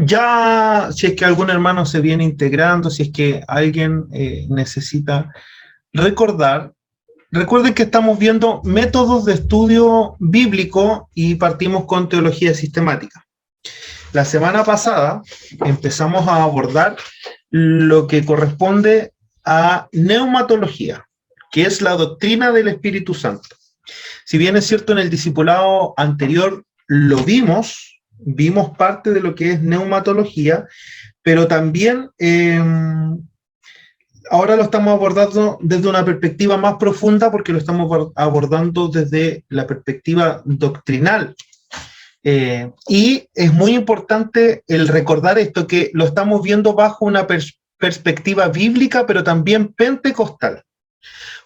Ya, si es que algún hermano se viene integrando, si es que alguien necesita recordar, recuerden que estamos viendo métodos de estudio bíblico y partimos con teología sistemática. La semana pasada empezamos a abordar lo que corresponde a neumatología, que es la doctrina del Espíritu Santo. Si bien es cierto, en el discipulado anterior lo vimos parte de lo que es neumatología, pero también ahora lo estamos abordando desde una perspectiva más profunda porque lo estamos abordando desde la perspectiva doctrinal. Y es muy importante el recordar esto, que lo estamos viendo bajo una perspectiva bíblica, pero también pentecostal.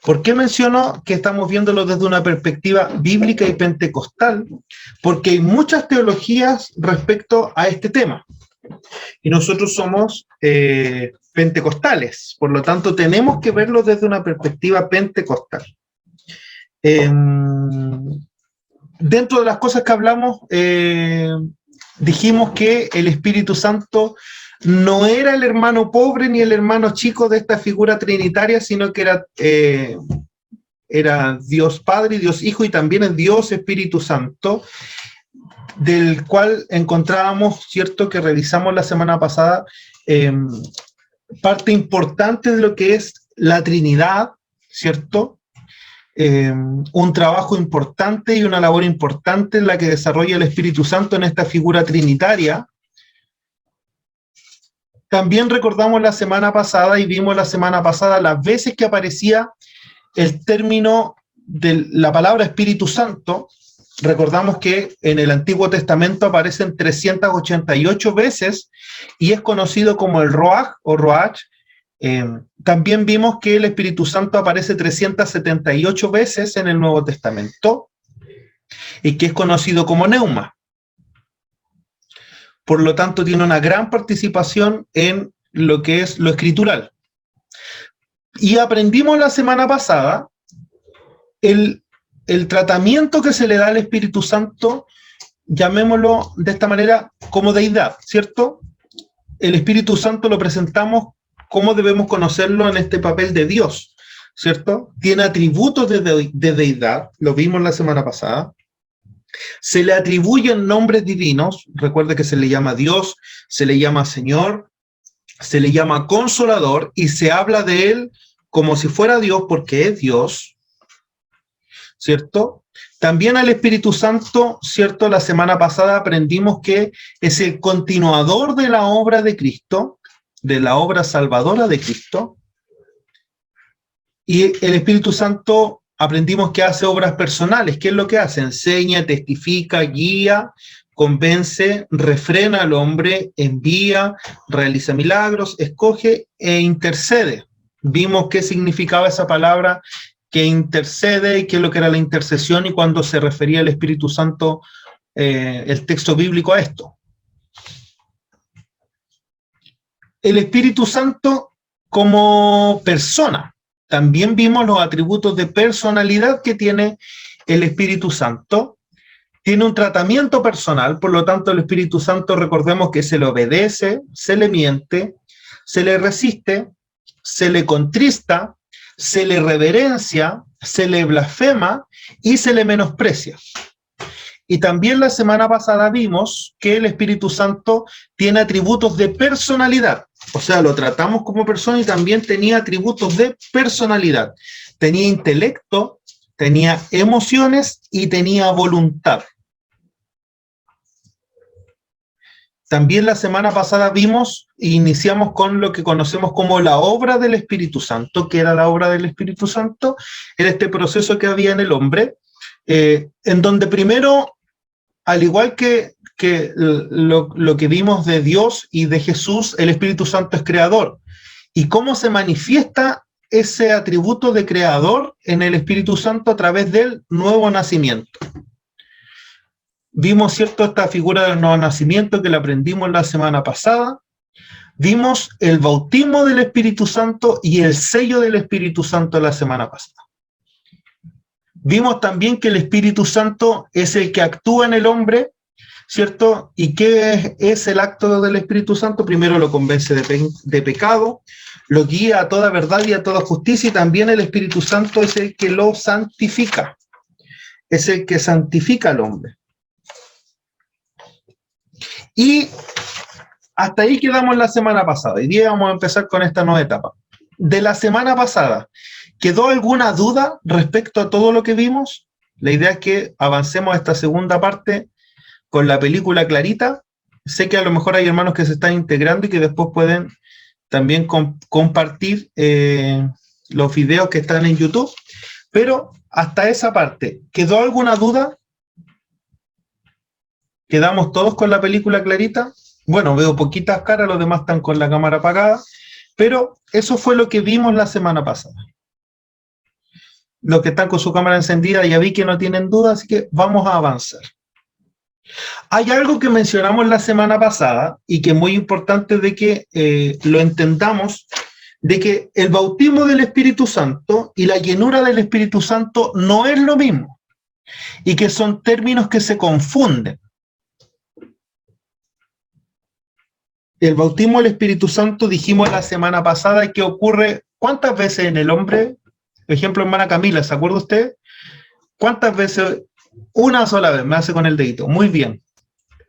¿Por qué menciono que estamos viéndolo desde una perspectiva bíblica y pentecostal? Porque hay muchas teologías respecto a este tema. Y nosotros somos pentecostales, por lo tanto tenemos que verlo desde una perspectiva pentecostal. Dentro de las cosas que hablamos, dijimos que el Espíritu Santo no era el hermano pobre ni el hermano chico de esta figura trinitaria, sino que era Dios Padre, Dios Hijo y también es Dios Espíritu Santo, del cual encontrábamos, ¿cierto?, que revisamos la semana pasada, parte importante de lo que es la Trinidad, ¿cierto? Un trabajo importante y una labor importante en la que desarrolla el Espíritu Santo en esta figura trinitaria. También recordamos la semana pasada y vimos la semana pasada las veces que aparecía el término de la palabra Espíritu Santo. Recordamos que en el Antiguo Testamento aparecen 388 veces y es conocido como el Roaj o Roach. También vimos que el Espíritu Santo aparece 378 veces en el Nuevo Testamento y que es conocido como Neuma. Por lo tanto, tiene una gran participación en lo que es lo escritural. Y aprendimos la semana pasada el tratamiento que se le da al Espíritu Santo, llamémoslo de esta manera, como deidad, ¿cierto? El Espíritu Santo lo presentamos como debemos conocerlo en este papel de Dios, ¿cierto? Tiene atributos de deidad, lo vimos la semana pasada. Se le atribuyen nombres divinos, recuerde que se le llama Dios, se le llama Señor, se le llama Consolador y se habla de él como si fuera Dios porque es Dios, ¿cierto? También al Espíritu Santo, ¿cierto? La semana pasada aprendimos que es el continuador de la obra de Cristo, de la obra salvadora de Cristo, y el Espíritu Santo aprendimos que hace obras personales. ¿Qué es lo que hace? Enseña, testifica, guía, convence, refrena al hombre, envía, realiza milagros, escoge e intercede. Vimos qué significaba esa palabra que intercede y qué es lo que era la intercesión y cuando se refería al Espíritu Santo el texto bíblico a esto. El Espíritu Santo como persona. También vimos los atributos de personalidad que tiene el Espíritu Santo. Tiene un tratamiento personal, por lo tanto el Espíritu Santo, recordemos que se le obedece, se le miente, se le resiste, se le contrista, se le reverencia, se le blasfema y se le menosprecia. Y también la semana pasada vimos que el Espíritu Santo tiene atributos de personalidad. O sea, lo tratamos como persona y también tenía atributos de personalidad. Tenía intelecto, tenía emociones y tenía voluntad. También la semana pasada vimos e iniciamos con lo que conocemos como la obra del Espíritu Santo. ¿Qué era la obra del Espíritu Santo? Era este proceso que había en el hombre, en donde primero, al igual que lo que vimos de Dios y de Jesús, el Espíritu Santo es creador. ¿Y cómo se manifiesta ese atributo de creador en el Espíritu Santo? A través del nuevo nacimiento. Vimos, ¿cierto?, esta figura del nuevo nacimiento que la aprendimos la semana pasada. Vimos el bautismo del Espíritu Santo y el sello del Espíritu Santo la semana pasada. Vimos también que el Espíritu Santo es el que actúa en el hombre ¿cierto? ¿Y qué es el acto del Espíritu Santo? Primero lo convence de pecado, lo guía a toda verdad y a toda justicia, y también el Espíritu Santo es el que lo santifica, es el que santifica al hombre. Y hasta ahí quedamos la semana pasada. Hoy día vamos a empezar con esta nueva etapa. De la semana pasada, ¿quedó alguna duda respecto a todo lo que vimos? La idea es que avancemos a esta segunda parte con la película clarita. Sé que a lo mejor hay hermanos que se están integrando y que después pueden también compartir los videos que están en YouTube, pero hasta esa parte, ¿quedó alguna duda? ¿Quedamos todos con la película clarita? Bueno, veo poquitas caras, los demás están con la cámara apagada, pero eso fue lo que vimos la semana pasada. Los que están con su cámara encendida ya vi que no tienen dudas, así que vamos a avanzar. Hay algo que mencionamos la semana pasada y que es muy importante de que lo entendamos, de que el bautismo del Espíritu Santo y la llenura del Espíritu Santo no es lo mismo y que son términos que se confunden. El bautismo del Espíritu Santo, dijimos la semana pasada, que ocurre ¿cuántas veces en el hombre? Por ejemplo, hermana Camila, ¿se acuerda usted? ¿Cuántas veces? Una sola vez, me hace con el dedito. Muy bien.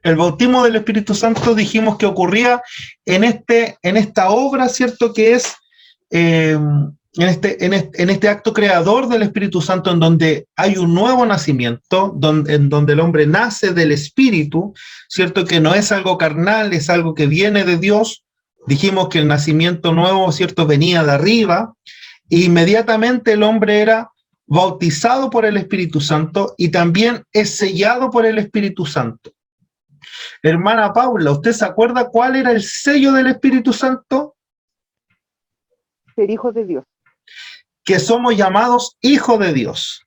El bautismo del Espíritu Santo dijimos que ocurría en esta obra, ¿cierto? Que es en este acto creador del Espíritu Santo, en donde hay un nuevo nacimiento, en donde el hombre nace del Espíritu, ¿cierto? Que no es algo carnal, es algo que viene de Dios. Dijimos que el nacimiento nuevo, ¿cierto? Venía de arriba, e inmediatamente el hombre era bautizado por el Espíritu Santo y también es sellado por el Espíritu Santo. Hermana Paula, ¿usted se acuerda cuál era el sello del Espíritu Santo? Ser hijos de Dios. Que somos llamados hijos de Dios.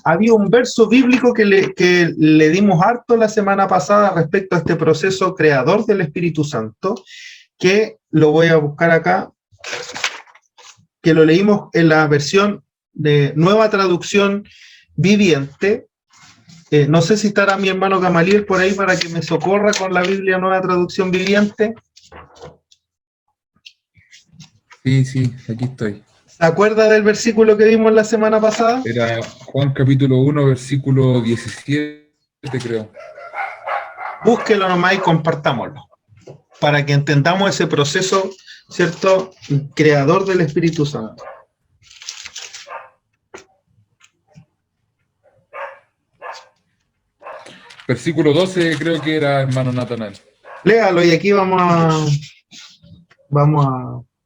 Había un verso bíblico que le dimos harto la semana pasada respecto a este proceso creador del Espíritu Santo, que lo voy a buscar acá, que lo leímos en la versión de Nueva Traducción Viviente. No sé si estará mi hermano Gamaliel por ahí para que me socorra con la Biblia Nueva Traducción Viviente. Sí, aquí estoy. ¿Se acuerda del versículo que vimos la semana pasada? Era Juan capítulo 1, versículo 17, creo. Búsquelo nomás y compartámoslo, para que entendamos ese proceso, ¿cierto?, creador del Espíritu Santo. Versículo 12 creo que era, hermano Natanael. Léalo y aquí vamos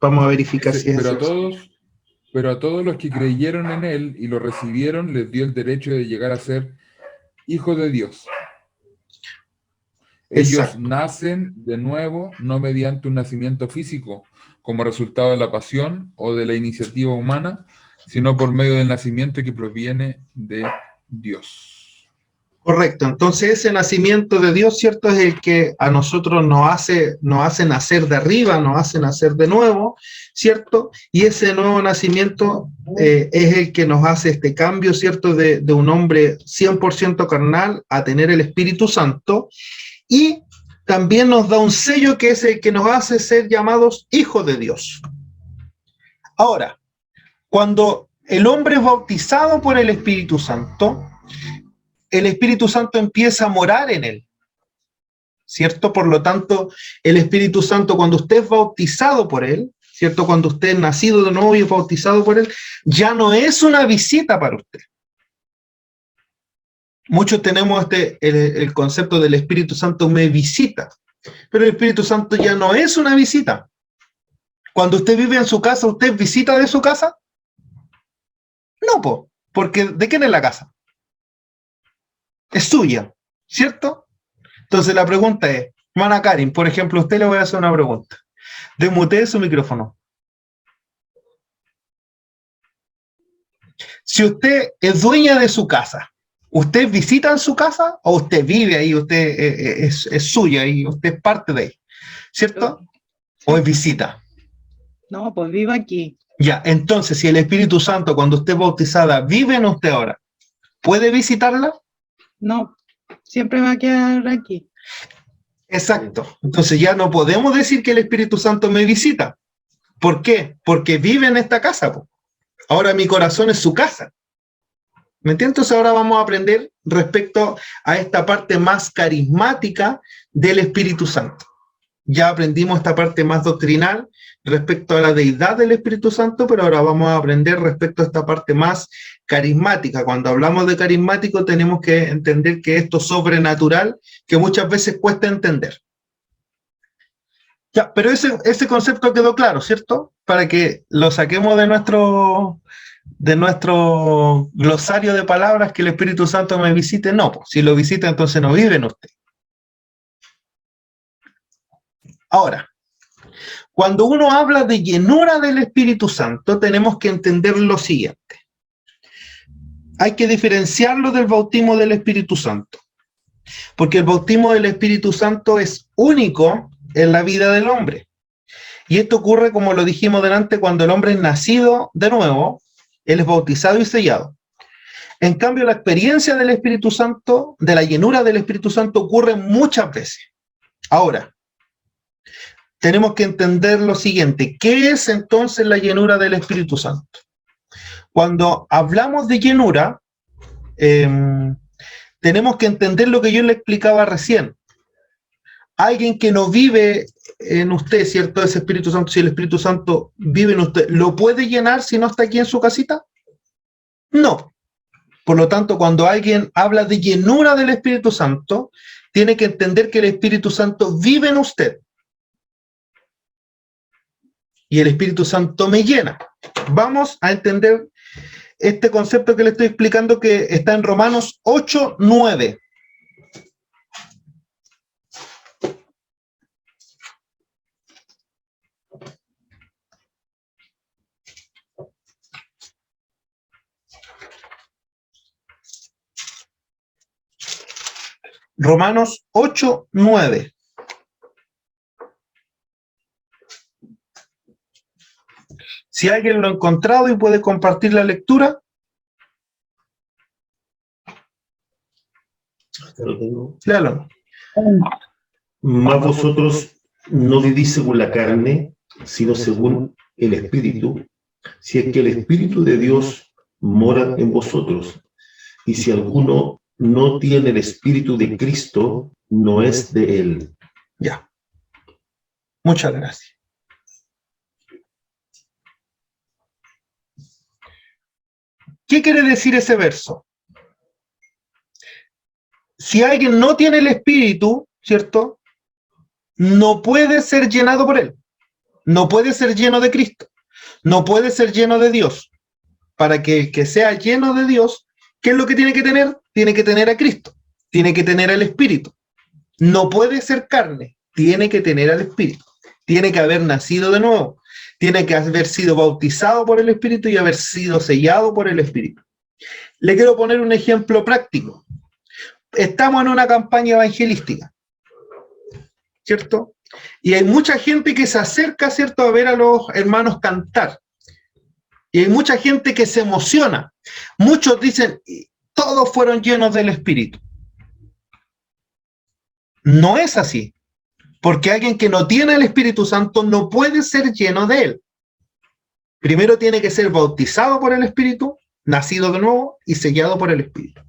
a verificar si es pero a todos los que creyeron en él y lo recibieron, les dio el derecho de llegar a ser hijos de Dios. Exacto. Ellos nacen de nuevo, no mediante un nacimiento físico, como resultado de la pasión o de la iniciativa humana, sino por medio del nacimiento que proviene de Dios. Correcto, entonces ese nacimiento de Dios, ¿cierto?, es el que a nosotros nos hace nacer de arriba, nos hace nacer de nuevo, ¿cierto? Y ese nuevo nacimiento es el que nos hace este cambio, ¿cierto?, de un hombre 100% carnal a tener el Espíritu Santo, y también nos da un sello que es el que nos hace ser llamados hijos de Dios. Ahora, cuando el hombre es bautizado por el Espíritu Santo, el Espíritu Santo empieza a morar en él, ¿cierto? Por lo tanto, el Espíritu Santo, cuando usted es bautizado por él, ¿cierto? Cuando usted es nacido de nuevo y es bautizado por él, ya no es una visita para usted. Muchos tenemos el concepto del Espíritu Santo me visita, pero el Espíritu Santo ya no es una visita. Cuando usted vive en su casa, ¿usted visita de su casa? No, porque ¿de quién es la casa? Es suya, ¿cierto? Entonces la pregunta es, hermana Karin, por ejemplo, a usted le voy a hacer una pregunta. Desmutee su micrófono. Si usted es dueña de su casa, ¿usted visita en su casa o usted vive ahí, usted es suya y usted es parte de ahí? ¿Cierto? ¿O es visita? No, pues vivo aquí. Ya, entonces si el Espíritu Santo, cuando usted es bautizada, vive en usted ahora, ¿puede visitarla? No. Siempre va a quedar aquí. Exacto. Entonces ya no podemos decir que el Espíritu Santo me visita. ¿Por qué? Porque vive en esta casa, po. Ahora mi corazón es su casa. ¿Me entiendes? Entonces ahora vamos a aprender respecto a esta parte más carismática del Espíritu Santo. Ya aprendimos esta parte más doctrinal respecto a la deidad del Espíritu Santo, pero ahora vamos a aprender respecto a esta parte más carismática. Cuando hablamos de carismático tenemos que entender que esto es sobrenatural, que muchas veces cuesta entender. Ya, pero ese concepto quedó claro, ¿cierto? Para que lo saquemos de nuestro glosario de palabras, que el Espíritu Santo me visite. No, pues, si lo visita entonces no vive en usted. Ahora, cuando uno habla de llenura del Espíritu Santo, tenemos que entender lo siguiente. Hay que diferenciarlo del bautismo del Espíritu Santo, porque el bautismo del Espíritu Santo es único en la vida del hombre. Y esto ocurre, como lo dijimos delante, cuando el hombre es nacido de nuevo, él es bautizado y sellado. En cambio, la experiencia del Espíritu Santo, de la llenura del Espíritu Santo, ocurre muchas veces. Ahora, tenemos que entender lo siguiente. ¿Qué es entonces la llenura del Espíritu Santo? Cuando hablamos de llenura, tenemos que entender lo que yo le explicaba recién. Alguien que no vive en usted, ¿cierto? Ese Espíritu Santo, si el Espíritu Santo vive en usted, ¿lo puede llenar si no está aquí en su casita? No. Por lo tanto, cuando alguien habla de llenura del Espíritu Santo, tiene que entender que el Espíritu Santo vive en usted. Y el Espíritu Santo me llena. Vamos a entender este concepto que le estoy explicando, que está en Romanos 8:9. Romanos 8:9. Si alguien lo ha encontrado y puede compartir la lectura. Lo tengo. Léalo. Mas vosotros no vivís según la carne, sino según el Espíritu, si es que el Espíritu de Dios mora en vosotros. Y si alguno no tiene el Espíritu de Cristo, no es de él. Ya. Muchas gracias. ¿Qué quiere decir ese verso? Si alguien no tiene el Espíritu, ¿cierto? No puede ser llenado por él. No puede ser lleno de Cristo. No puede ser lleno de Dios. Para que sea lleno de Dios, ¿qué es lo que tiene que tener? Tiene que tener a Cristo. Tiene que tener al Espíritu. No puede ser carne. Tiene que tener al Espíritu. Tiene que haber nacido de nuevo. Tiene que haber sido bautizado por el Espíritu y haber sido sellado por el Espíritu. Le quiero poner un ejemplo práctico. Estamos en una campaña evangelística, ¿cierto? Y hay mucha gente que se acerca, ¿cierto?, a ver a los hermanos cantar. Y hay mucha gente que se emociona. Muchos dicen, todos fueron llenos del Espíritu. No es así. Porque alguien que no tiene el Espíritu Santo no puede ser lleno de él. Primero tiene que ser bautizado por el Espíritu, nacido de nuevo y sellado por el Espíritu.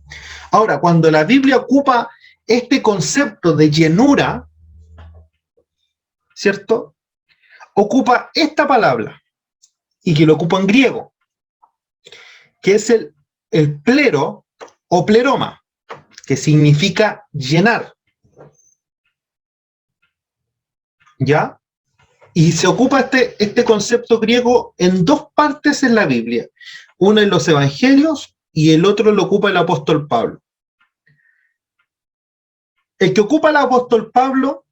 Ahora, cuando la Biblia ocupa este concepto de llenura, ¿cierto? Ocupa esta palabra, y que lo ocupa en griego, que es el plero o pleroma, que significa llenar. ¿Ya? Y se ocupa este concepto griego en dos partes en la Biblia. Una en los evangelios y el otro lo ocupa el apóstol Pablo. El que ocupa el apóstol Pablo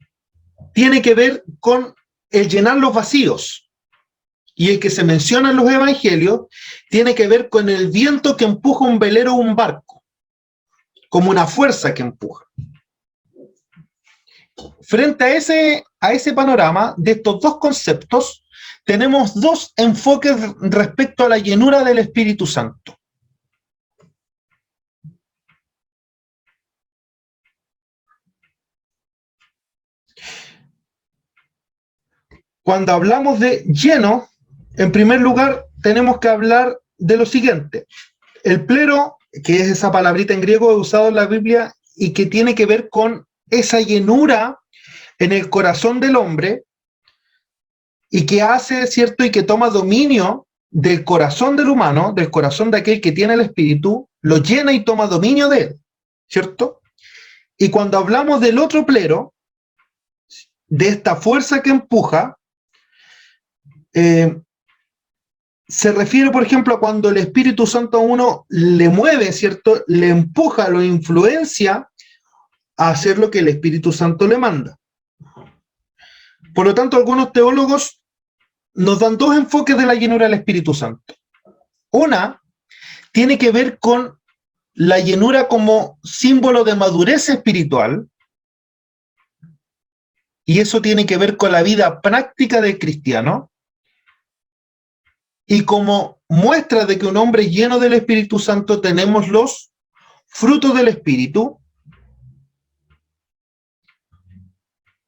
tiene que ver con el llenar los vacíos. Y el que se menciona en los evangelios tiene que ver con el viento que empuja un velero o un barco, como una fuerza que empuja. Frente a ese panorama de estos dos conceptos, tenemos dos enfoques respecto a la llenura del Espíritu Santo. cuando hablamos de lleno, en primer lugar tenemos que hablar de lo siguiente. El plero, que es esa palabrita en griego usada en la Biblia y que tiene que ver con esa llenura en el corazón del hombre y que hace, ¿cierto? Y que toma dominio del corazón del humano, del corazón de aquel que tiene el espíritu, lo llena y toma dominio de él, ¿cierto? Y cuando hablamos del otro plero, de esta fuerza que empuja, se refiere, por ejemplo, a cuando el Espíritu Santo a uno le mueve, ¿cierto? Le empuja, lo influencia a hacer lo que el Espíritu Santo le manda. Por lo tanto, algunos teólogos nos dan dos enfoques de la llenura del Espíritu Santo. Una tiene que ver con la llenura como símbolo de madurez espiritual, y eso tiene que ver con la vida práctica del cristiano, y como muestra de que un hombre lleno del Espíritu Santo tenemos los frutos del Espíritu.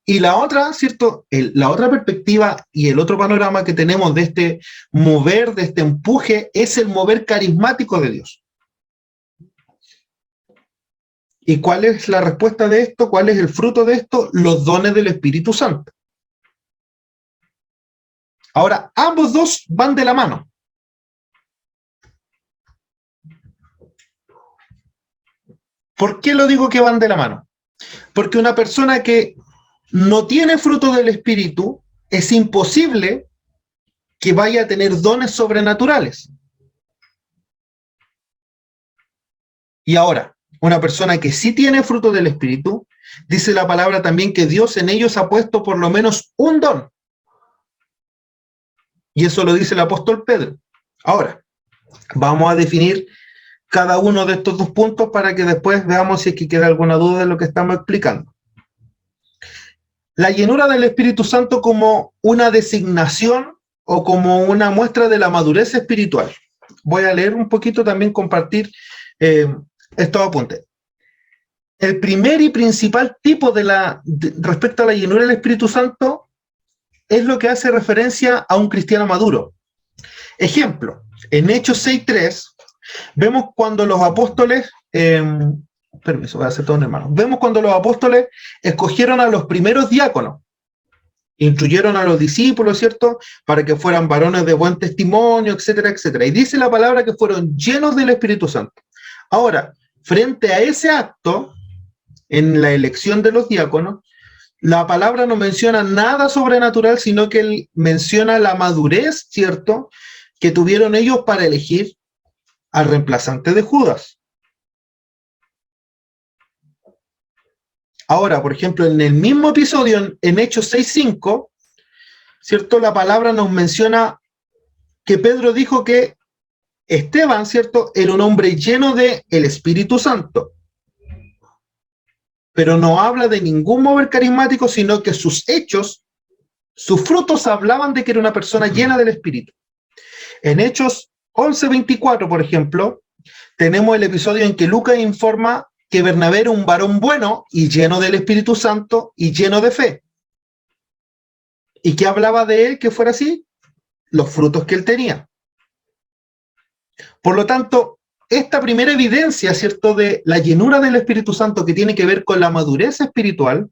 Y la otra, ¿cierto? La otra perspectiva y el otro panorama que tenemos de este mover, de este empuje, es el mover carismático de Dios. ¿Y cuál es la respuesta de esto? ¿Cuál es el fruto de esto? Los dones del Espíritu Santo. Ahora, ambos dos van de la mano. ¿Por qué lo digo que van de la mano? Porque una persona que no tiene fruto del Espíritu, es imposible que vaya a tener dones sobrenaturales. Y ahora, una persona que sí tiene fruto del Espíritu, dice la palabra también que Dios en ellos ha puesto por lo menos un don. Y eso lo dice el apóstol Pedro. Ahora, vamos a definir cada uno de estos dos puntos para que después veamos si es que queda alguna duda de lo que estamos explicando. La llenura del Espíritu Santo como una designación o como una muestra de la madurez espiritual. Voy a leer un poquito, también compartir estos apuntes. El primer y principal tipo respecto a la llenura del Espíritu Santo es lo que hace referencia a un cristiano maduro. Ejemplo, en Hechos 6:3 vemos cuando los apóstoles, permiso, voy a hacer todo en hermano. Vemos cuando los apóstoles escogieron a los primeros diáconos, instruyeron a los discípulos, ¿cierto? Para que fueran varones de buen testimonio, etcétera, etcétera. Y dice la palabra que fueron llenos del Espíritu Santo. Ahora, frente a ese acto, en la elección de los diáconos, la palabra no menciona nada sobrenatural, sino que él menciona la madurez, ¿cierto?, que tuvieron ellos para elegir al reemplazante de Judas. Ahora, por ejemplo, en el mismo episodio, en Hechos 6:5, ¿cierto?, la palabra nos menciona que Pedro dijo que Esteban, ¿cierto?, era un hombre lleno del Espíritu Santo. Pero no habla de ningún mover carismático, sino que sus hechos, sus frutos hablaban de que era una persona llena del Espíritu. En Hechos 11:24, por ejemplo, tenemos el episodio en que Lucas informa que Bernabé era un varón bueno y lleno del Espíritu Santo y lleno de fe. ¿Y qué hablaba de él que fuera así? Los frutos que él tenía. Por lo tanto, esta primera evidencia, ¿cierto?, de la llenura del Espíritu Santo que tiene que ver con la madurez espiritual,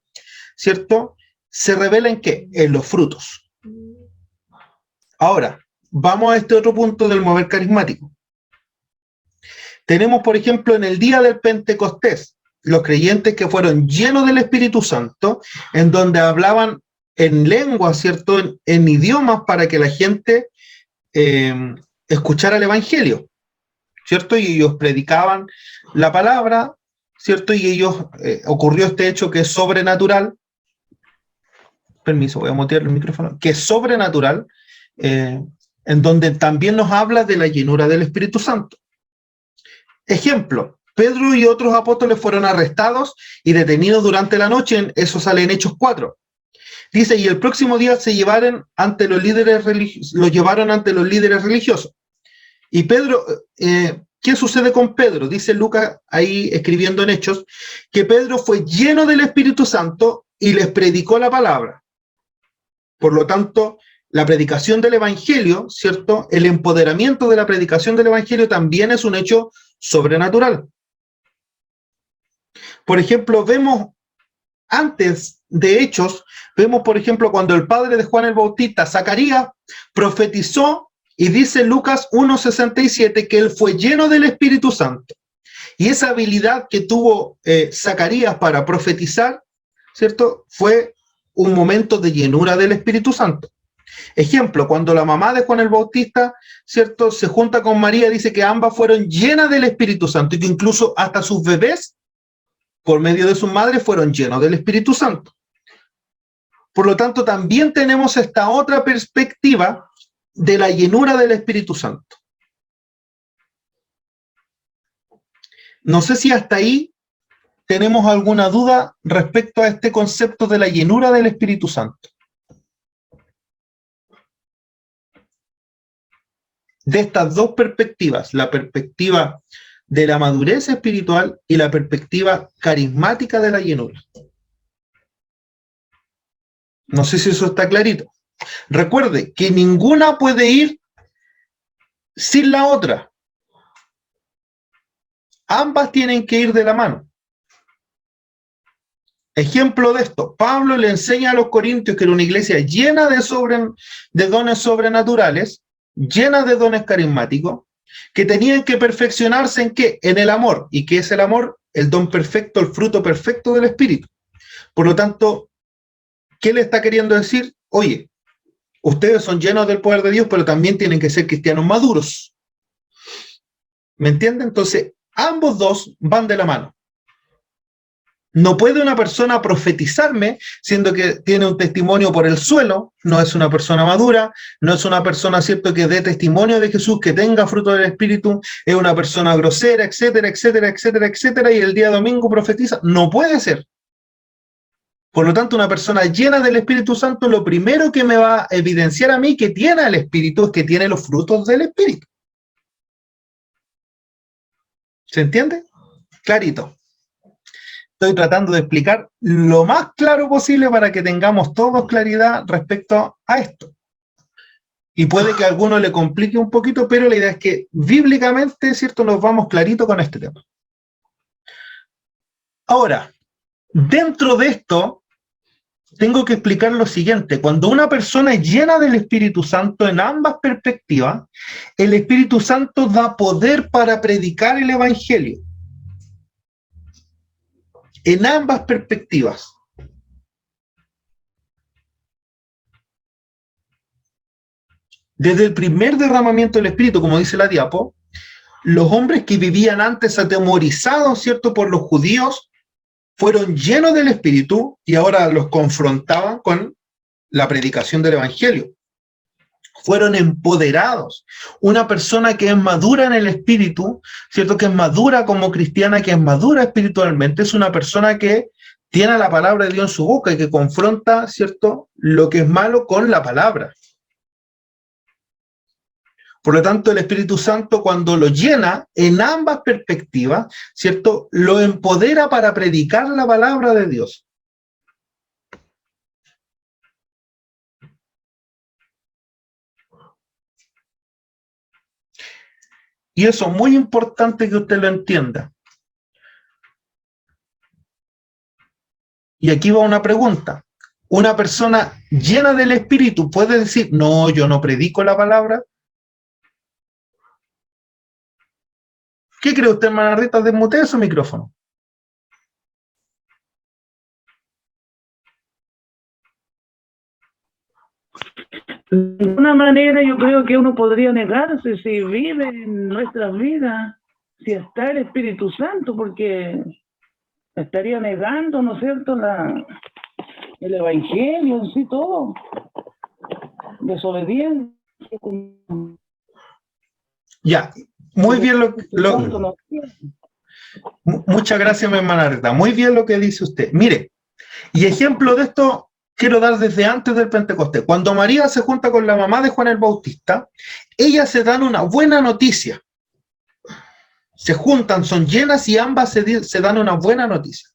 ¿cierto?, se revela ¿en qué? En los frutos. Ahora, vamos a este otro punto del mover carismático. Tenemos, por ejemplo, en el día del Pentecostés, los creyentes que fueron llenos del Espíritu Santo, en donde hablaban en lengua, ¿cierto?, en idiomas para que la gente escuchara el Evangelio, ¿cierto? Y ellos predicaban la palabra, ¿cierto? Y ellos, ocurrió este hecho que es sobrenatural. Permiso, voy a mutear el micrófono. Que es sobrenatural, en donde también nos habla de la llenura del Espíritu Santo. Ejemplo, Pedro y otros apóstoles fueron arrestados y detenidos durante la noche, eso sale en Hechos 4. Dice, y el próximo día los llevaron ante los líderes religiosos. Y Pedro, ¿qué sucede con Pedro? Dice Lucas ahí escribiendo en Hechos, que Pedro fue lleno del Espíritu Santo y les predicó la palabra. Por lo tanto, la predicación del Evangelio, ¿cierto? El empoderamiento de la predicación del Evangelio también es un hecho sobrenatural. Por ejemplo, vemos antes de Hechos, vemos, por ejemplo, cuando el padre de Juan el Bautista, Zacarías, profetizó, y dice Lucas 1:67 que él fue lleno del Espíritu Santo. Y esa habilidad que tuvo Zacarías para profetizar, ¿cierto? Fue un momento de llenura del Espíritu Santo. Ejemplo, cuando la mamá de Juan el Bautista, ¿cierto?, se junta con María, dice que ambas fueron llenas del Espíritu Santo y que incluso hasta sus bebés, por medio de sus madres, fueron llenos del Espíritu Santo. Por lo tanto, también tenemos esta otra perspectiva de la llenura del Espíritu Santo. No sé si hasta ahí tenemos alguna duda respecto a este concepto de la llenura del Espíritu Santo. De estas dos perspectivas, la perspectiva de la madurez espiritual y la perspectiva carismática de la llenura. No sé si eso está clarito. Recuerde que ninguna puede ir sin la otra. Ambas tienen que ir de la mano. Ejemplo de esto, Pablo le enseña a los corintios que era una iglesia llena de dones sobrenaturales, llena de dones carismáticos, que tenían que perfeccionarse ¿en qué? En el amor. ¿Y qué es el amor? El don perfecto, el fruto perfecto del Espíritu. Por lo tanto, ¿qué le está queriendo decir? Oye, ustedes son llenos del poder de Dios, pero también tienen que ser cristianos maduros. ¿Me entienden? Entonces, ambos dos van de la mano. No puede una persona profetizarme siendo que tiene un testimonio por el suelo, no es una persona madura, no es una persona, ¿cierto?, que dé testimonio de Jesús, que tenga fruto del Espíritu, es una persona grosera, etcétera, etcétera, etcétera, etcétera, y el día domingo profetiza. No puede ser. Por lo tanto, una persona llena del Espíritu Santo, lo primero que me va a evidenciar a mí que tiene el Espíritu es que tiene los frutos del Espíritu. ¿Se entiende? Clarito. Estoy tratando de explicar lo más claro posible para que tengamos todos claridad respecto a esto. Y puede que a alguno le complique un poquito, pero la idea es que bíblicamente, ¿cierto?, nos vamos clarito con este tema. Ahora, dentro de esto, tengo que explicar lo siguiente. Cuando una persona es llena del Espíritu Santo en ambas perspectivas, el Espíritu Santo da poder para predicar el Evangelio. En ambas perspectivas. Desde el primer derramamiento del Espíritu, como dice la diapo, los hombres que vivían antes atemorizados, ¿cierto?, por los judíos, fueron llenos del Espíritu y ahora los confrontaban con la predicación del Evangelio. Fueron empoderados. Una persona que es madura en el Espíritu, ¿cierto?, que es madura como cristiana, que es madura espiritualmente, es una persona que tiene la palabra de Dios en su boca y que confronta, ¿cierto?, lo que es malo con la palabra. Por lo tanto, el Espíritu Santo, cuando lo llena en ambas perspectivas, ¿cierto?, lo empodera para predicar la palabra de Dios. Y eso es muy importante que usted lo entienda. Y aquí va una pregunta. ¿Una persona llena del Espíritu puede decir, no, yo no predico la palabra? ¿Qué cree usted, hermana Rita? Desmutee su micrófono. De alguna manera yo creo que uno podría negarse si vive en nuestras vidas, si está el Espíritu Santo, porque estaría negando, ¿no es cierto?, el Evangelio en sí todo. Desobediencia. Ya, muy bien muchas gracias, mi hermana Rita. Muy bien lo que dice usted. Mire, y ejemplo de esto quiero dar desde antes del Pentecostés. Cuando María se junta con la mamá de Juan el Bautista, ellas se dan una buena noticia. Se juntan, son llenas y ambas se dan una buena noticia.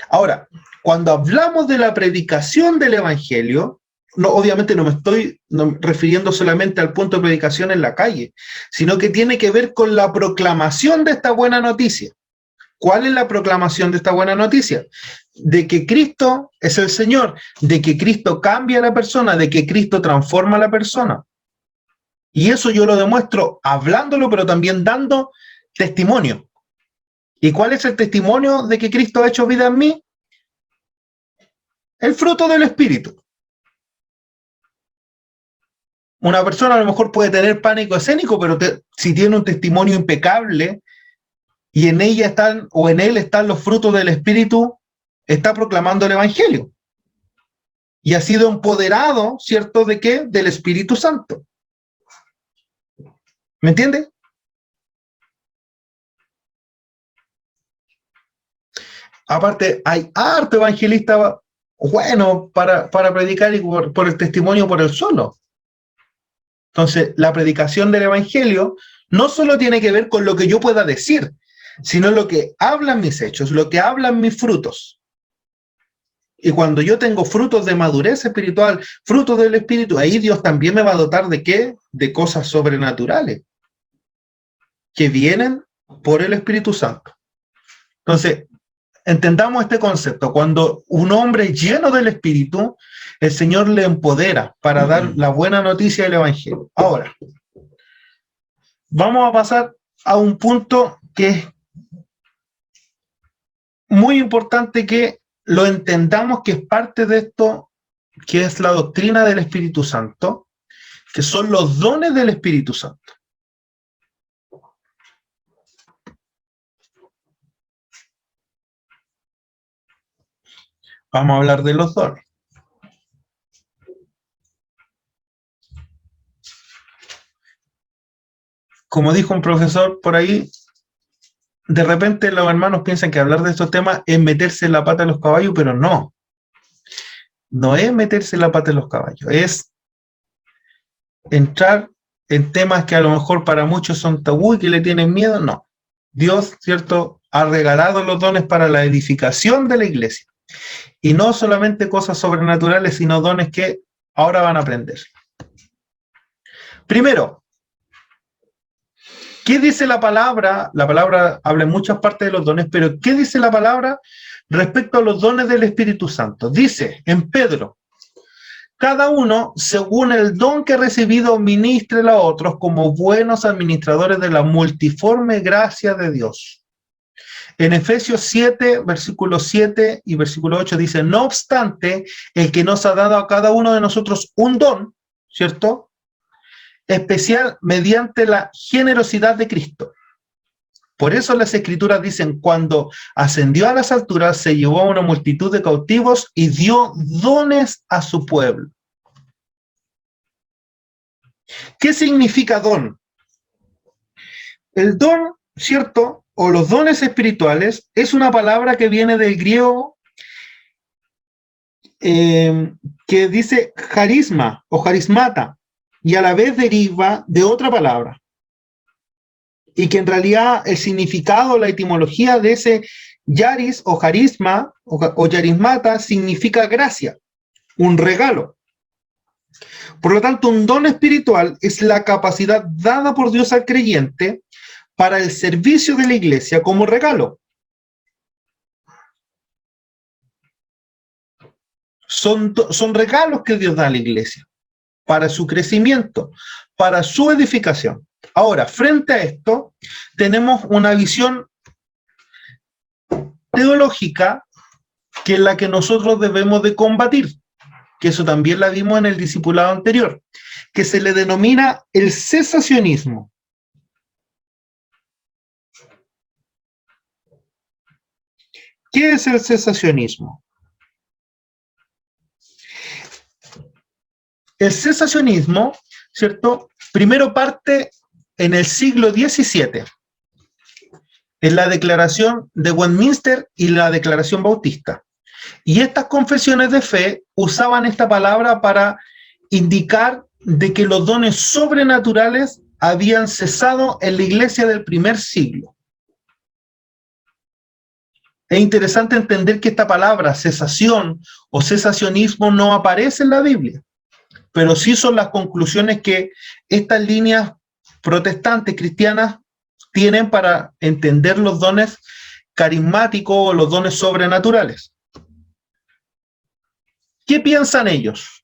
Ahora, cuando hablamos de la predicación del Evangelio, obviamente no me estoy refiriendo solamente al punto de predicación en la calle, sino que tiene que ver con la proclamación de esta buena noticia. ¿Cuál es la proclamación de esta buena noticia? De que Cristo es el Señor, de que Cristo cambia a la persona, de que Cristo transforma a la persona. Y eso yo lo demuestro hablándolo, pero también dando testimonio. ¿Y cuál es el testimonio de que Cristo ha hecho vida en mí? El fruto del Espíritu. Una persona a lo mejor puede tener pánico escénico, pero si tiene un testimonio impecable y en ella están, o en él están los frutos del Espíritu, está proclamando el Evangelio. Y ha sido empoderado, ¿cierto? ¿De qué? Del Espíritu Santo. ¿Me entiende? Aparte, hay harto evangelista bueno para predicar y por el testimonio por el solo. Entonces, la predicación del Evangelio no solo tiene que ver con lo que yo pueda decir, sino lo que hablan mis hechos, lo que hablan mis frutos. Y cuando yo tengo frutos de madurez espiritual, frutos del Espíritu, ahí Dios también me va a dotar ¿de qué? De cosas sobrenaturales que vienen por el Espíritu Santo. Entonces, entendamos este concepto. Cuando un hombre es lleno del Espíritu, el Señor le empodera para dar la buena noticia del Evangelio. Ahora, vamos a pasar a un punto que es muy importante que lo entendamos, que es parte de esto, que es la doctrina del Espíritu Santo, que son los dones del Espíritu Santo. Vamos a hablar de los dones. Como dijo un profesor por ahí, de repente los hermanos piensan que hablar de estos temas es meterse en la pata de los caballos, pero no. No es meterse en la pata de los caballos, es entrar en temas que a lo mejor para muchos son tabú y que le tienen miedo. No. Dios, ¿cierto?, ha regalado los dones para la edificación de la iglesia. Y no solamente cosas sobrenaturales, sino dones que ahora van a aprender. Primero, ¿qué dice la palabra? La palabra habla en muchas partes de los dones, pero ¿qué dice la palabra respecto a los dones del Espíritu Santo? Dice en Pedro: cada uno, según el don que ha recibido, ministre a otros como buenos administradores de la multiforme gracia de Dios. En Efesios 7, versículo 7 y versículo 8 dice: no obstante, el que nos ha dado a cada uno de nosotros un don, ¿cierto?, especial mediante la generosidad de Cristo. Por eso las Escrituras dicen: cuando ascendió a las alturas, se llevó a una multitud de cautivos y dio dones a su pueblo. ¿Qué significa don? El don, ¿cierto?, o los dones espirituales, es una palabra que viene del griego que dice carisma o carismata, y a la vez deriva de otra palabra, y que en realidad el significado, la etimología de ese yaris o carisma o yarismata significa gracia, un regalo. Por lo tanto, un don espiritual es la capacidad dada por Dios al creyente para el servicio de la iglesia como regalo. Son regalos que Dios da a la iglesia para su crecimiento, para su edificación. Ahora, frente a esto, tenemos una visión teológica que es la que nosotros debemos de combatir, que eso también la vimos en el discipulado anterior, que se le denomina el cesacionismo. ¿Qué es el cesacionismo? El cesacionismo, ¿cierto?, primero parte en el siglo XVII, en la Declaración de Westminster y la Declaración Bautista. Y estas confesiones de fe usaban esta palabra para indicar de que los dones sobrenaturales habían cesado en la iglesia del primer siglo. Es interesante entender que esta palabra, cesación o cesacionismo, no aparece en la Biblia. pero sí son las conclusiones que estas líneas protestantes cristianas tienen para entender los dones carismáticos o los dones sobrenaturales. ¿Qué piensan ellos?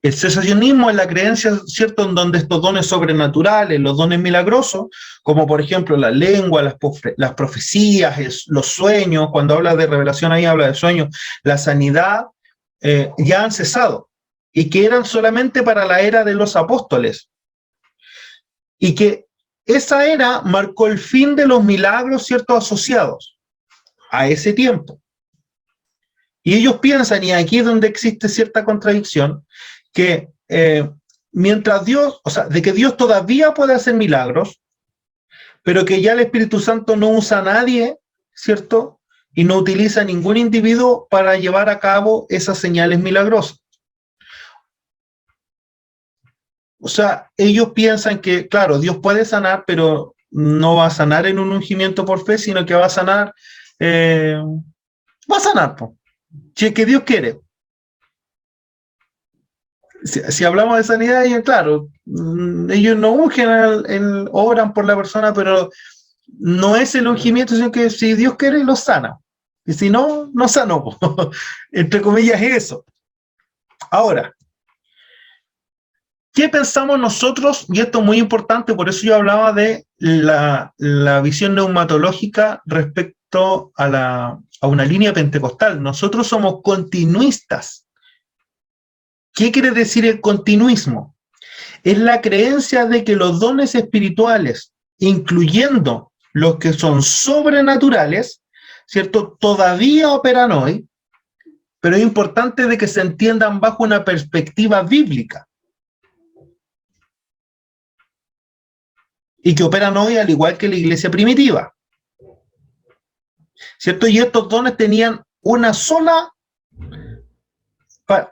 El cesacionismo es la creencia, ¿cierto?, en donde estos dones sobrenaturales, los dones milagrosos, como por ejemplo la lengua, las profecías, los sueños, cuando habla de revelación ahí habla de sueños, la sanidad, ya han cesado, y que eran solamente para la era de los apóstoles, y que esa era marcó el fin de los milagros, ¿cierto?, asociados a ese tiempo. Y ellos piensan, y aquí es donde existe cierta contradicción, que mientras Dios, o sea, de que Dios todavía puede hacer milagros, pero que ya el Espíritu Santo no usa a nadie, ¿cierto?, y no utiliza a ningún individuo para llevar a cabo esas señales milagrosas. O sea, ellos piensan que, claro, Dios puede sanar, pero no va a sanar en un ungimiento por fe, sino que va a sanar, po, si es que Dios quiere. Si hablamos de sanidad, ellos, claro, ellos no ungen, oran por la persona, pero no es el ungimiento, sino que si Dios quiere, lo sana. Y si no, no sanó. Entre comillas es eso. Ahora, ¿qué pensamos nosotros? Y esto es muy importante, por eso yo hablaba de la visión neumatológica respecto a una línea pentecostal. Nosotros somos continuistas. ¿Qué quiere decir el continuismo? Es la creencia de que los dones espirituales, incluyendo los que son sobrenaturales, ¿cierto?, todavía operan hoy, pero es importante de que se entiendan bajo una perspectiva bíblica. Y que operan hoy al igual que la iglesia primitiva, ¿cierto? Y estos dones tenían una sola,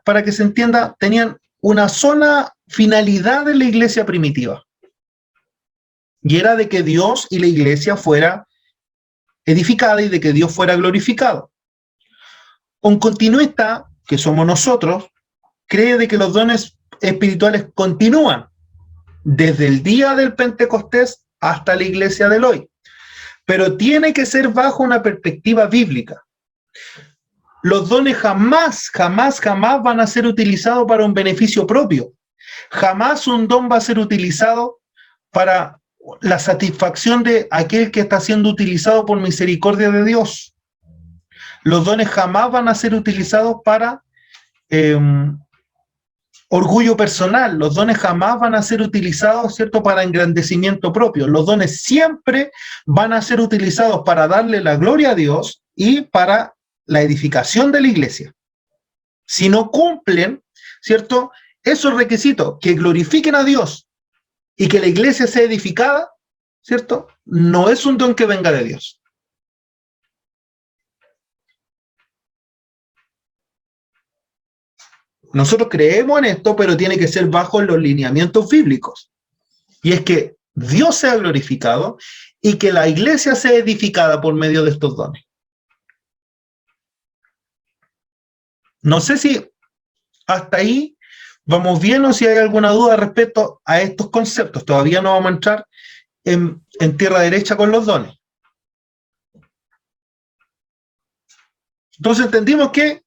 para que se entienda, tenían una sola finalidad de la iglesia primitiva. Y era de que Dios y la iglesia fuera edificada y de que Dios fuera glorificado. Un continuista, que somos nosotros, cree de que los dones espirituales continúan desde el día del Pentecostés hasta la iglesia del hoy, pero tiene que ser bajo una perspectiva bíblica. Los dones jamás van a ser utilizados para un beneficio propio. Jamás un don va a ser utilizado para la satisfacción de aquel que está siendo utilizado por misericordia de Dios. Los dones jamás van a ser utilizados para orgullo personal. Los dones jamás van a ser utilizados, ¿cierto?, para engrandecimiento propio. Los dones siempre van a ser utilizados para darle la gloria a Dios y para la edificación de la iglesia. Si no cumplen, ¿cierto?, esos requisitos que glorifiquen a Dios y que la iglesia sea edificada, ¿cierto?, no es un don que venga de Dios. Nosotros creemos en esto, pero tiene que ser bajo los lineamientos bíblicos. Y es que Dios sea glorificado y que la iglesia sea edificada por medio de estos dones. No sé si hasta ahí vamos bien o si hay alguna duda respecto a estos conceptos. Todavía no vamos a entrar en tierra derecha con los dones. Entonces entendimos que,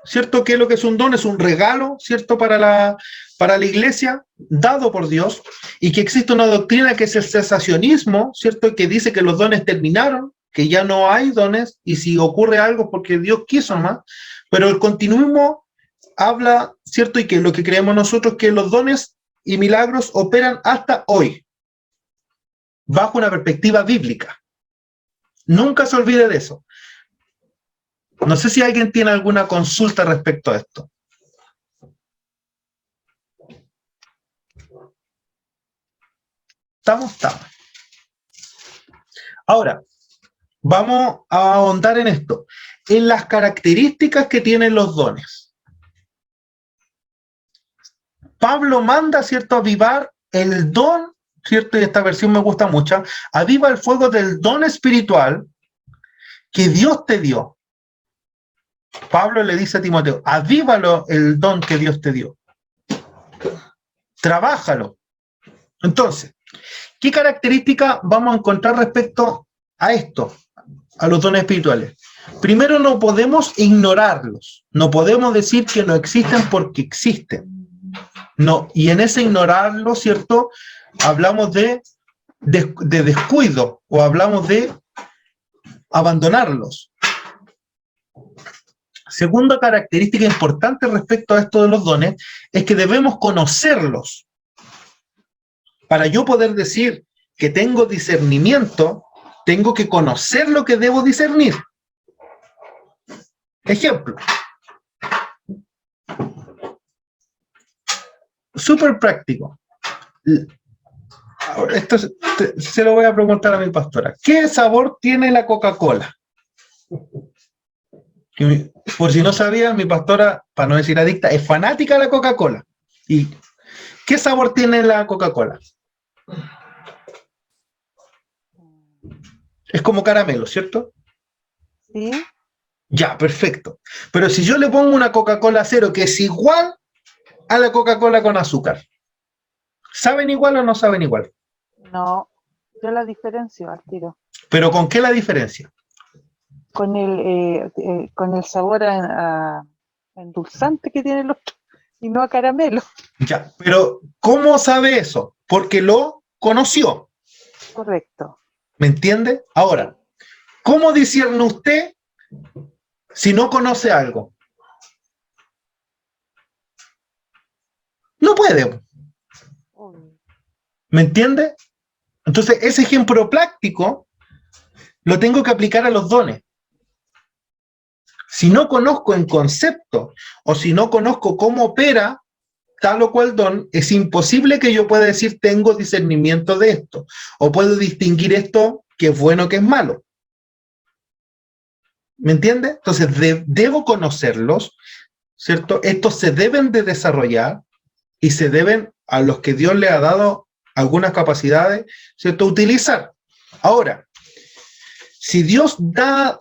¿cierto?, que lo que es un don es un regalo, ¿cierto?, para la iglesia, dado por Dios, y que existe una doctrina que es el cesacionismo, ¿cierto?, que dice que los dones terminaron, que ya no hay dones, y si ocurre algo porque Dios quiso más, pero el continuismo habla, ¿cierto?, y que lo que creemos nosotros, que los dones y milagros operan hasta hoy, bajo una perspectiva bíblica. Nunca se olvide de eso. No sé si alguien tiene alguna consulta respecto a esto. ¿Estamos? Ahora, vamos a ahondar en esto, en las características que tienen los dones. Pablo manda, ¿cierto?, a avivar el don, ¿cierto?, y esta versión me gusta mucho, aviva el fuego del don espiritual que Dios te dio. Pablo le dice a Timoteo, avívalo el don que Dios te dio. trabájalo. Entonces, ¿qué características vamos a encontrar respecto a esto, a los dones espirituales? Primero, no podemos ignorarlos, no podemos decir que no existen porque existen. No, y en ese ignorarlo, ¿cierto? Hablamos de descuido o hablamos de abandonarlos. Segunda característica importante respecto a esto de los dones es que debemos conocerlos. Para yo poder decir que tengo discernimiento, tengo que conocer lo que debo discernir. Ejemplo. Súper práctico. Ahora, esto se lo voy a preguntar a mi pastora. ¿Qué sabor tiene la Coca-Cola? Por si no sabían, mi pastora, para no decir adicta, es fanática de la Coca-Cola. ¿Y qué sabor tiene la Coca-Cola? Es como caramelo, ¿cierto? Sí. Ya, perfecto. Pero si yo le pongo una Coca-Cola cero que es igual a la Coca-Cola con azúcar, ¿saben igual o no saben igual? No, yo la diferencio al tiro. ¿Pero con qué la diferencia? Con el sabor a endulzante que tiene el otro y no a caramelo. Ya, pero ¿cómo sabe eso? Porque lo conoció. Correcto. ¿Me entiende? Ahora, ¿cómo discierne usted si no conoce algo? No puede. ¿Me entiende? Entonces, ese ejemplo práctico lo tengo que aplicar a los dones. Si no conozco en concepto o si no conozco cómo opera tal o cual don, es imposible que yo pueda decir tengo discernimiento de esto o puedo distinguir esto que es bueno que es malo. ¿Me entiende? Entonces debo conocerlos, ¿cierto? Estos se deben de desarrollar y se deben a los que Dios le ha dado algunas capacidades, ¿cierto? Utilizar. Ahora, si Dios da,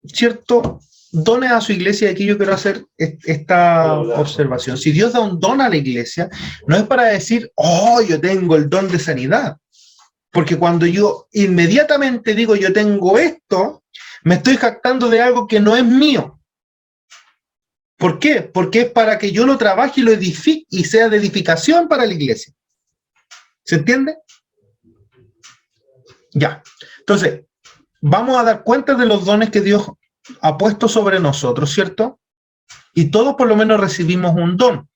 ¿cierto?, dones a su iglesia, y aquí yo quiero hacer esta observación. Si Dios da un don a la iglesia, no es para decir, oh, yo tengo el don de sanidad. Porque cuando yo inmediatamente digo yo tengo esto, me estoy jactando de algo que no es mío. ¿Por qué? Porque es para que yo lo trabaje y lo edifique y sea de edificación para la iglesia. ¿Se entiende? Ya. Entonces, vamos a dar cuenta de los dones que Dios ha puesto sobre nosotros, ¿cierto? Y todos por lo menos recibimos un don.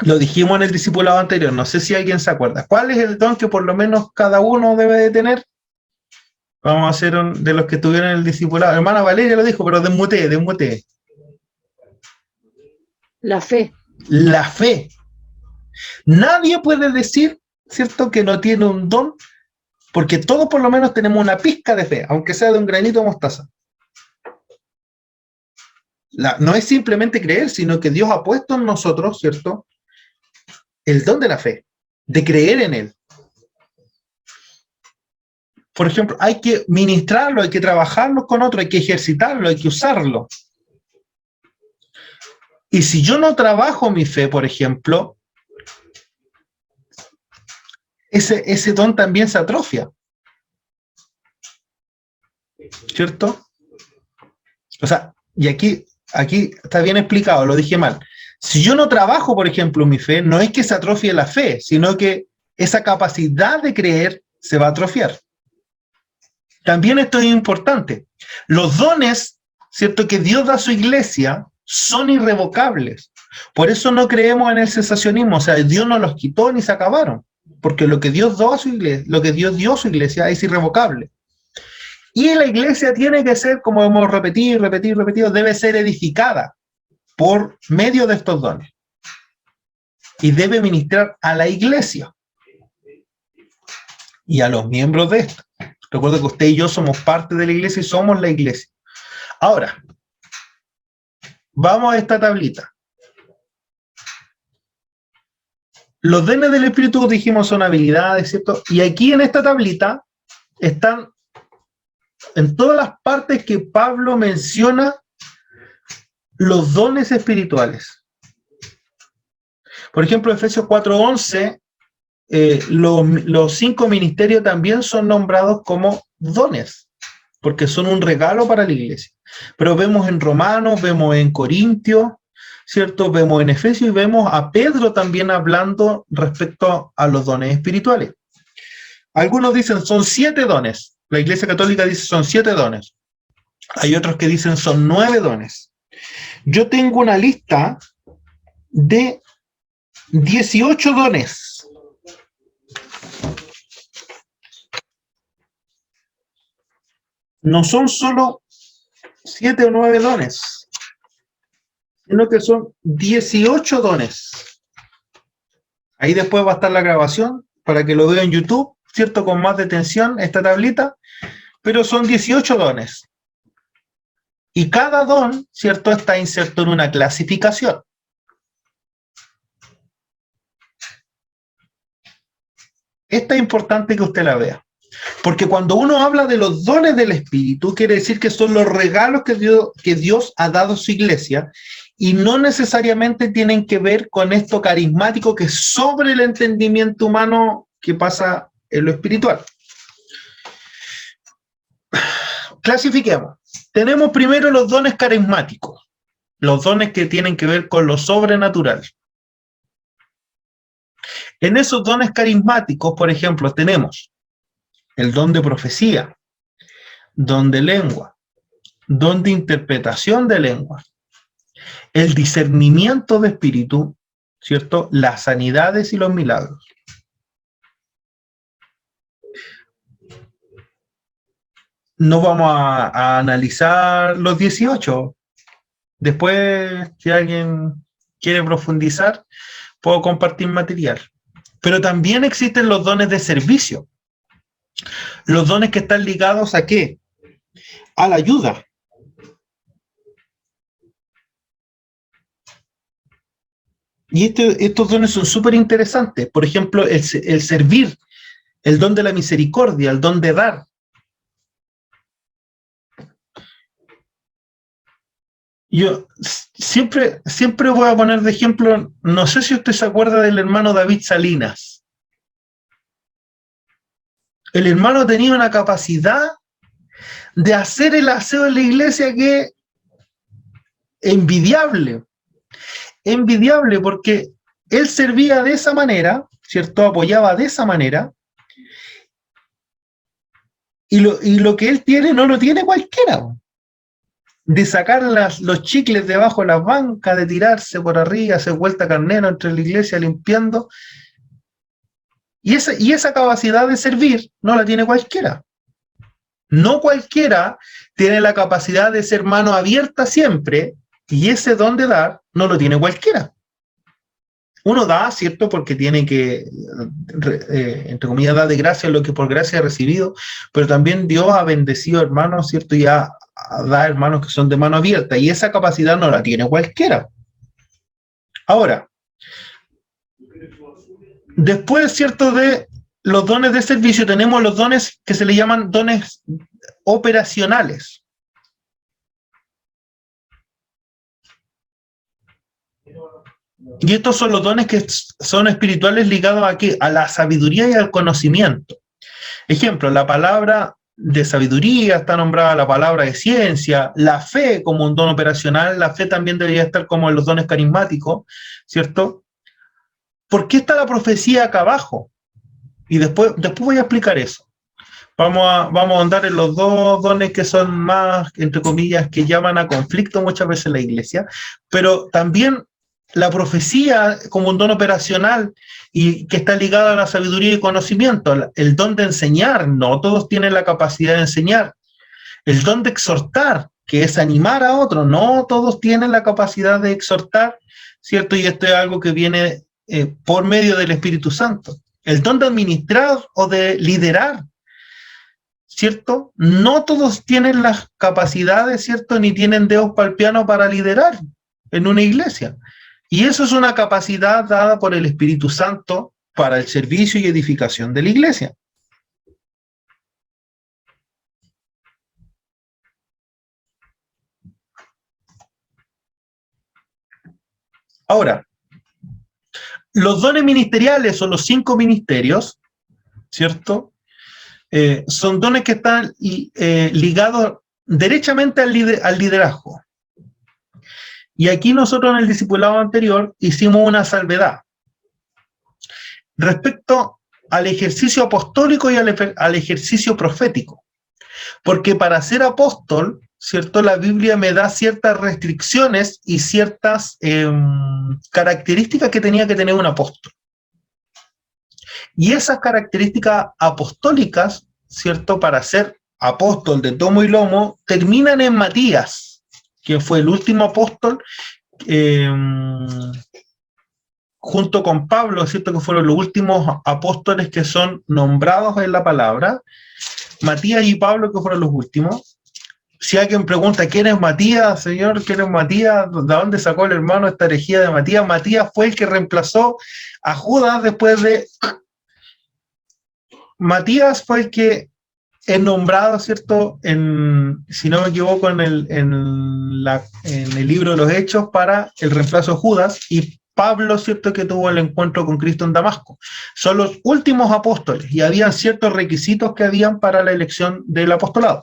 Lo dijimos en el discipulado anterior, no sé si alguien se acuerda. ¿Cuál es el don que por lo menos cada uno debe de tener? Vamos a hacer de los que tuvieron el discipulado. Hermana Valeria lo dijo, pero desmutee. La fe. La fe. Nadie puede decir, ¿cierto?, que no tiene un don, porque todos por lo menos tenemos una pizca de fe, aunque sea de un granito de mostaza. No es simplemente creer, sino que Dios ha puesto en nosotros, ¿cierto?, el don de la fe, de creer en Él. Por ejemplo, hay que ministrarlo, hay que trabajarlo con otro, hay que ejercitarlo, hay que usarlo. Y si yo no trabajo mi fe, por ejemplo, ese don también se atrofia. ¿Cierto? O sea, y aquí está bien explicado, lo dije mal. Si yo no trabajo, por ejemplo, mi fe, no es que se atrofie la fe, sino que esa capacidad de creer se va a atrofiar. También esto es importante. Los dones, ¿cierto?, que Dios da a su iglesia son irrevocables. Por eso no creemos en el cesacionismo. O sea, Dios no los quitó ni se acabaron. Porque lo que Dios dio a su iglesia, lo que Dios dio a su iglesia es irrevocable. Y la iglesia tiene que ser, como hemos repetido, debe ser edificada por medio de estos dones. Y debe ministrar a la iglesia y a los miembros de esta. Recuerda que usted y yo somos parte de la iglesia y somos la iglesia. Ahora, vamos a esta tablita. Los dones del Espíritu, dijimos, son habilidades, ¿cierto? Y aquí en esta tablita están en todas las partes que Pablo menciona los dones espirituales. Por ejemplo, Efesios 4:11, los 5 ministerios también son nombrados como dones, porque son un regalo para la iglesia. Pero vemos en Romanos, vemos en Corintios, ¿cierto? Vemos en Efesios y vemos a Pedro también hablando respecto a los dones espirituales. Algunos dicen son 7 dones. La Iglesia Católica dice son 7 dones. Hay otros que dicen son 9 dones. Yo tengo una lista de 18 dones. No son solo 7 o 9 dones, sino que son 18 dones. Ahí después va a estar la grabación para que lo vean en YouTube, ¿cierto? Con más detención esta tablita, pero son 18 dones. Y cada don, ¿cierto?, está inserto en una clasificación. Esta es importante que usted la vea. Porque cuando uno habla de los dones del Espíritu, quiere decir que son los regalos que Dios ha dado a su iglesia y no necesariamente tienen que ver con esto carismático que es sobre el entendimiento humano que pasa en lo espiritual. Clasifiquemos. Tenemos primero los dones carismáticos, los dones que tienen que ver con lo sobrenatural. En esos dones carismáticos, por ejemplo, tenemos el don de profecía, don de lengua, don de interpretación de lengua, el discernimiento de espíritu, ¿cierto? Las sanidades y los milagros. No vamos a analizar los 18. Después, si alguien quiere profundizar, puedo compartir material. Pero también existen los dones de servicio. Los dones que están ligados ¿a qué? A la ayuda. Y estos dones son súper interesantes. Por ejemplo, el servir, el don de la misericordia, el don de dar. Yo siempre voy a poner de ejemplo, no sé si usted se acuerda del hermano David Salinas. El hermano tenía una capacidad de hacer el aseo en la iglesia que es envidiable. Envidiable porque él servía de esa manera, ¿cierto? Apoyaba de esa manera. Y lo que él tiene no lo tiene cualquiera. De sacar los chicles debajo de las bancas, de tirarse por arriba, hacer vuelta carnero entre la iglesia limpiando. Y esa capacidad de servir no la tiene cualquiera. No cualquiera tiene la capacidad de ser mano abierta siempre, y ese don de dar no lo tiene cualquiera. Uno da, ¿cierto? Porque tiene que, entre comillas, dar de gracia lo que por gracia ha recibido, pero también Dios ha bendecido hermanos, ¿cierto? Y da hermanos que son de mano abierta, y esa capacidad no la tiene cualquiera. Ahora, después, ¿cierto?, de los dones de servicio, tenemos los dones que se le llaman dones operacionales. Y estos son los dones que son espirituales ligados ¿a qué? A la sabiduría y al conocimiento. Ejemplo, la palabra de sabiduría está nombrada, la palabra de ciencia, la fe como un don operacional, la fe también debería estar como en los dones carismáticos, ¿cierto? ¿Por qué está la profecía acá abajo? Y después voy a explicar eso. Vamos a andar en los dos dones que son más, entre comillas, que llaman a conflicto muchas veces en la iglesia, pero también la profecía como un don operacional y que está ligado a la sabiduría y conocimiento, el don de enseñar, no todos tienen la capacidad de enseñar, el don de exhortar, que es animar a otros, no todos tienen la capacidad de exhortar, ¿cierto? Y esto es algo que viene por medio del Espíritu Santo. El don de administrar o de liderar, ¿cierto? No todos tienen las capacidades, ¿cierto? Ni tienen dedos para el piano para liderar en una iglesia. Y eso es una capacidad dada por el Espíritu Santo para el servicio y edificación de la iglesia. Ahora, Los dones ministeriales o los 5 ministerios, ¿cierto? Son dones que están ligados derechamente al liderazgo. Y aquí nosotros en el discipulado anterior hicimos una salvedad respecto al ejercicio apostólico y al ejercicio profético. Porque para ser apóstol, ¿cierto? La Biblia me da ciertas restricciones y ciertas características que tenía que tener un apóstol. Y esas características apostólicas, ¿cierto? Para ser apóstol de tomo y lomo, terminan en Matías, que fue el último apóstol, junto con Pablo, ¿cierto? Que fueron los últimos apóstoles que son nombrados en la palabra. Matías y Pablo, que fueron los últimos. Si alguien pregunta, ¿quién es Matías, señor? ¿Quién es Matías? ¿De dónde sacó el hermano esta herejía de Matías? Matías fue el que reemplazó a Judas después de... Matías fue el que es nombrado, ¿cierto? Si no me equivoco, en el libro de los Hechos para el reemplazo de Judas, y Pablo, ¿cierto? Que tuvo el encuentro con Cristo en Damasco. Son los últimos apóstoles y habían ciertos requisitos que habían para la elección del apostolado.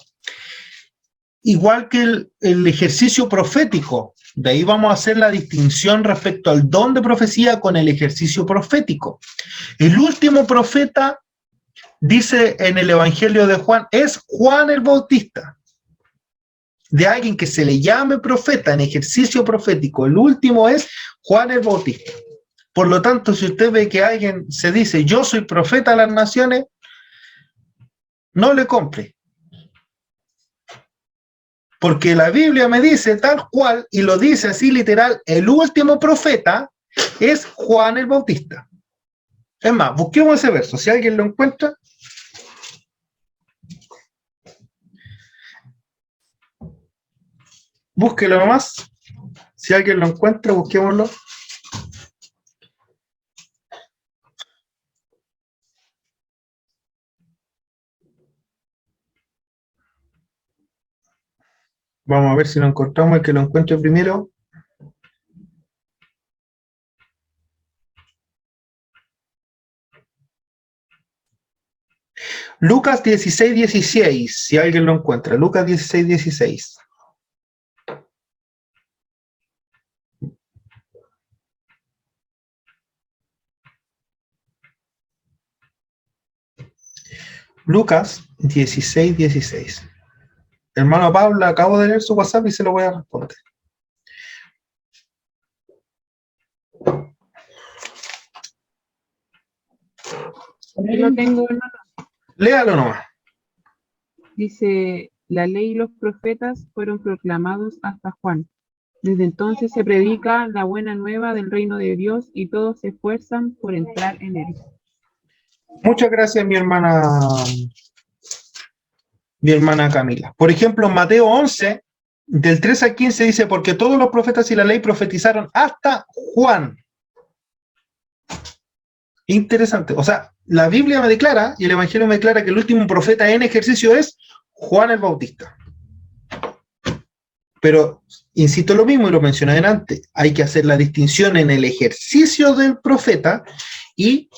Igual que el ejercicio profético, de ahí vamos a hacer la distinción respecto al don de profecía con el ejercicio profético. El último profeta, dice en el Evangelio de Juan, es Juan el Bautista. De alguien que se le llame profeta en ejercicio profético, el último es Juan el Bautista. Por lo tanto, si usted ve que alguien se dice, yo soy profeta a las naciones, no le compre. Porque la Biblia me dice tal cual, y lo dice así literal, el último profeta es Juan el Bautista. Es más, busquemos ese verso, si alguien lo encuentra. Búsquelo nomás. Si alguien lo encuentra, busquémoslo. Vamos a ver si lo encontramos, el que lo encuentre primero. Lucas 16:16, si alguien lo encuentra. Lucas 16:16. Lucas 16:16. Hermano Pablo, acabo de leer su WhatsApp y se lo voy a responder. Ahí lo tengo, hermano. Léalo nomás. Dice, la ley y los profetas fueron proclamados hasta Juan. Desde entonces se predica la buena nueva del reino de Dios y todos se esfuerzan por entrar en él. Muchas gracias, mi hermana Camila. Por ejemplo, en Mateo 11, del 3 al 15 dice, porque todos los profetas y la ley profetizaron hasta Juan. Interesante. O sea, la Biblia me declara, y el Evangelio me declara que el último profeta en ejercicio es Juan el Bautista. Pero, insisto lo mismo y lo mencioné adelante, hay que hacer la distinción en el ejercicio del profeta y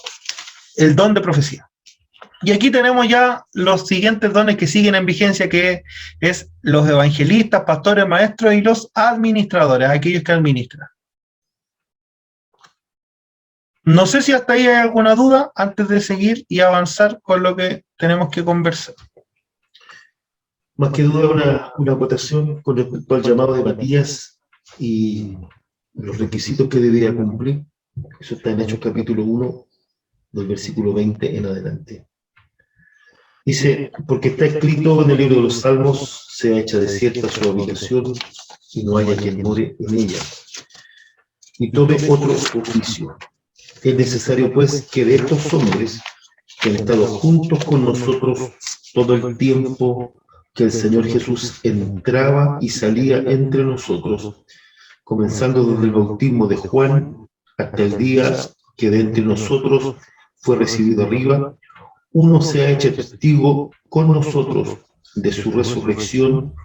el don de profecía. Y aquí tenemos ya los siguientes dones que siguen en vigencia, que es los evangelistas, pastores, maestros y los administradores, aquellos que administran. No sé si hasta ahí hay alguna duda antes de seguir y avanzar con lo que tenemos que conversar. Más que duda, una acotación con respecto al llamado de Matías y los requisitos que debía cumplir. Eso está en Hechos capítulo 1, del versículo 20 en adelante. Dice, porque está escrito en el libro de los Salmos, sea hecha desierta su habitación y no haya quien more en ella, ni tome otro oficio. Es necesario, pues, que de estos hombres que han estado juntos con nosotros todo el tiempo que el Señor Jesús entraba y salía entre nosotros, comenzando desde el bautismo de Juan hasta el día que de entre nosotros fue recibido arriba, uno se ha hecho testigo con nosotros de su resurrección,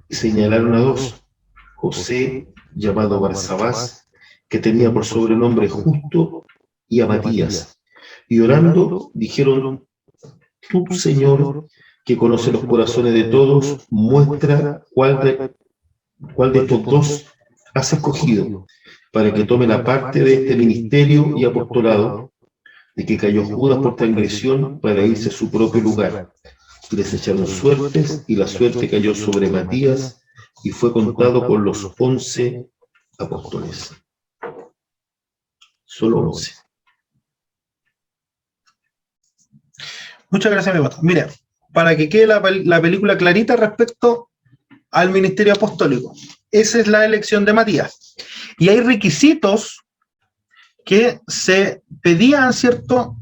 y señalaron a dos, José, llamado Barsabás, que tenía por sobrenombre Justo, y a Matías. Y orando dijeron: tú, Señor, que conoces los corazones de todos, muestra cuál de estos dos has escogido, para que tome la parte de este ministerio y apostolado, de que cayó Judas por transgresión para irse a su propio lugar. Y les echaron suertes, y la suerte cayó sobre Matías, y fue contado con los 11 apóstoles. Solo 11. Muchas gracias, mi pato. Mira, para que quede la película clarita respecto al ministerio apostólico. Esa es la elección de Matías. Y hay requisitos que se pedían, ¿cierto?,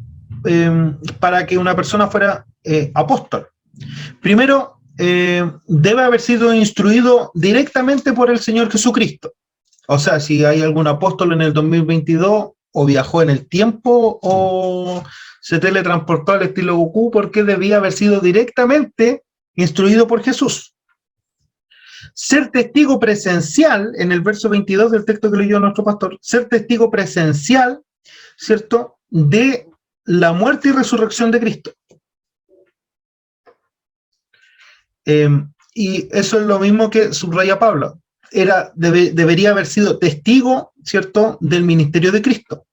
para que una persona fuera apóstol. Primero, debe haber sido instruido directamente por el Señor Jesucristo. O sea, si hay algún apóstol en el 2022, o viajó en el tiempo, o se teletransportó al estilo Goku, porque debía haber sido directamente instruido por Jesús. Ser testigo presencial, en el verso 22 del texto que leyó nuestro pastor, ser testigo presencial, ¿cierto?, de la muerte y resurrección de Cristo. Y eso es lo mismo que subraya Pablo. Debería haber sido testigo, ¿cierto?, del ministerio de Cristo.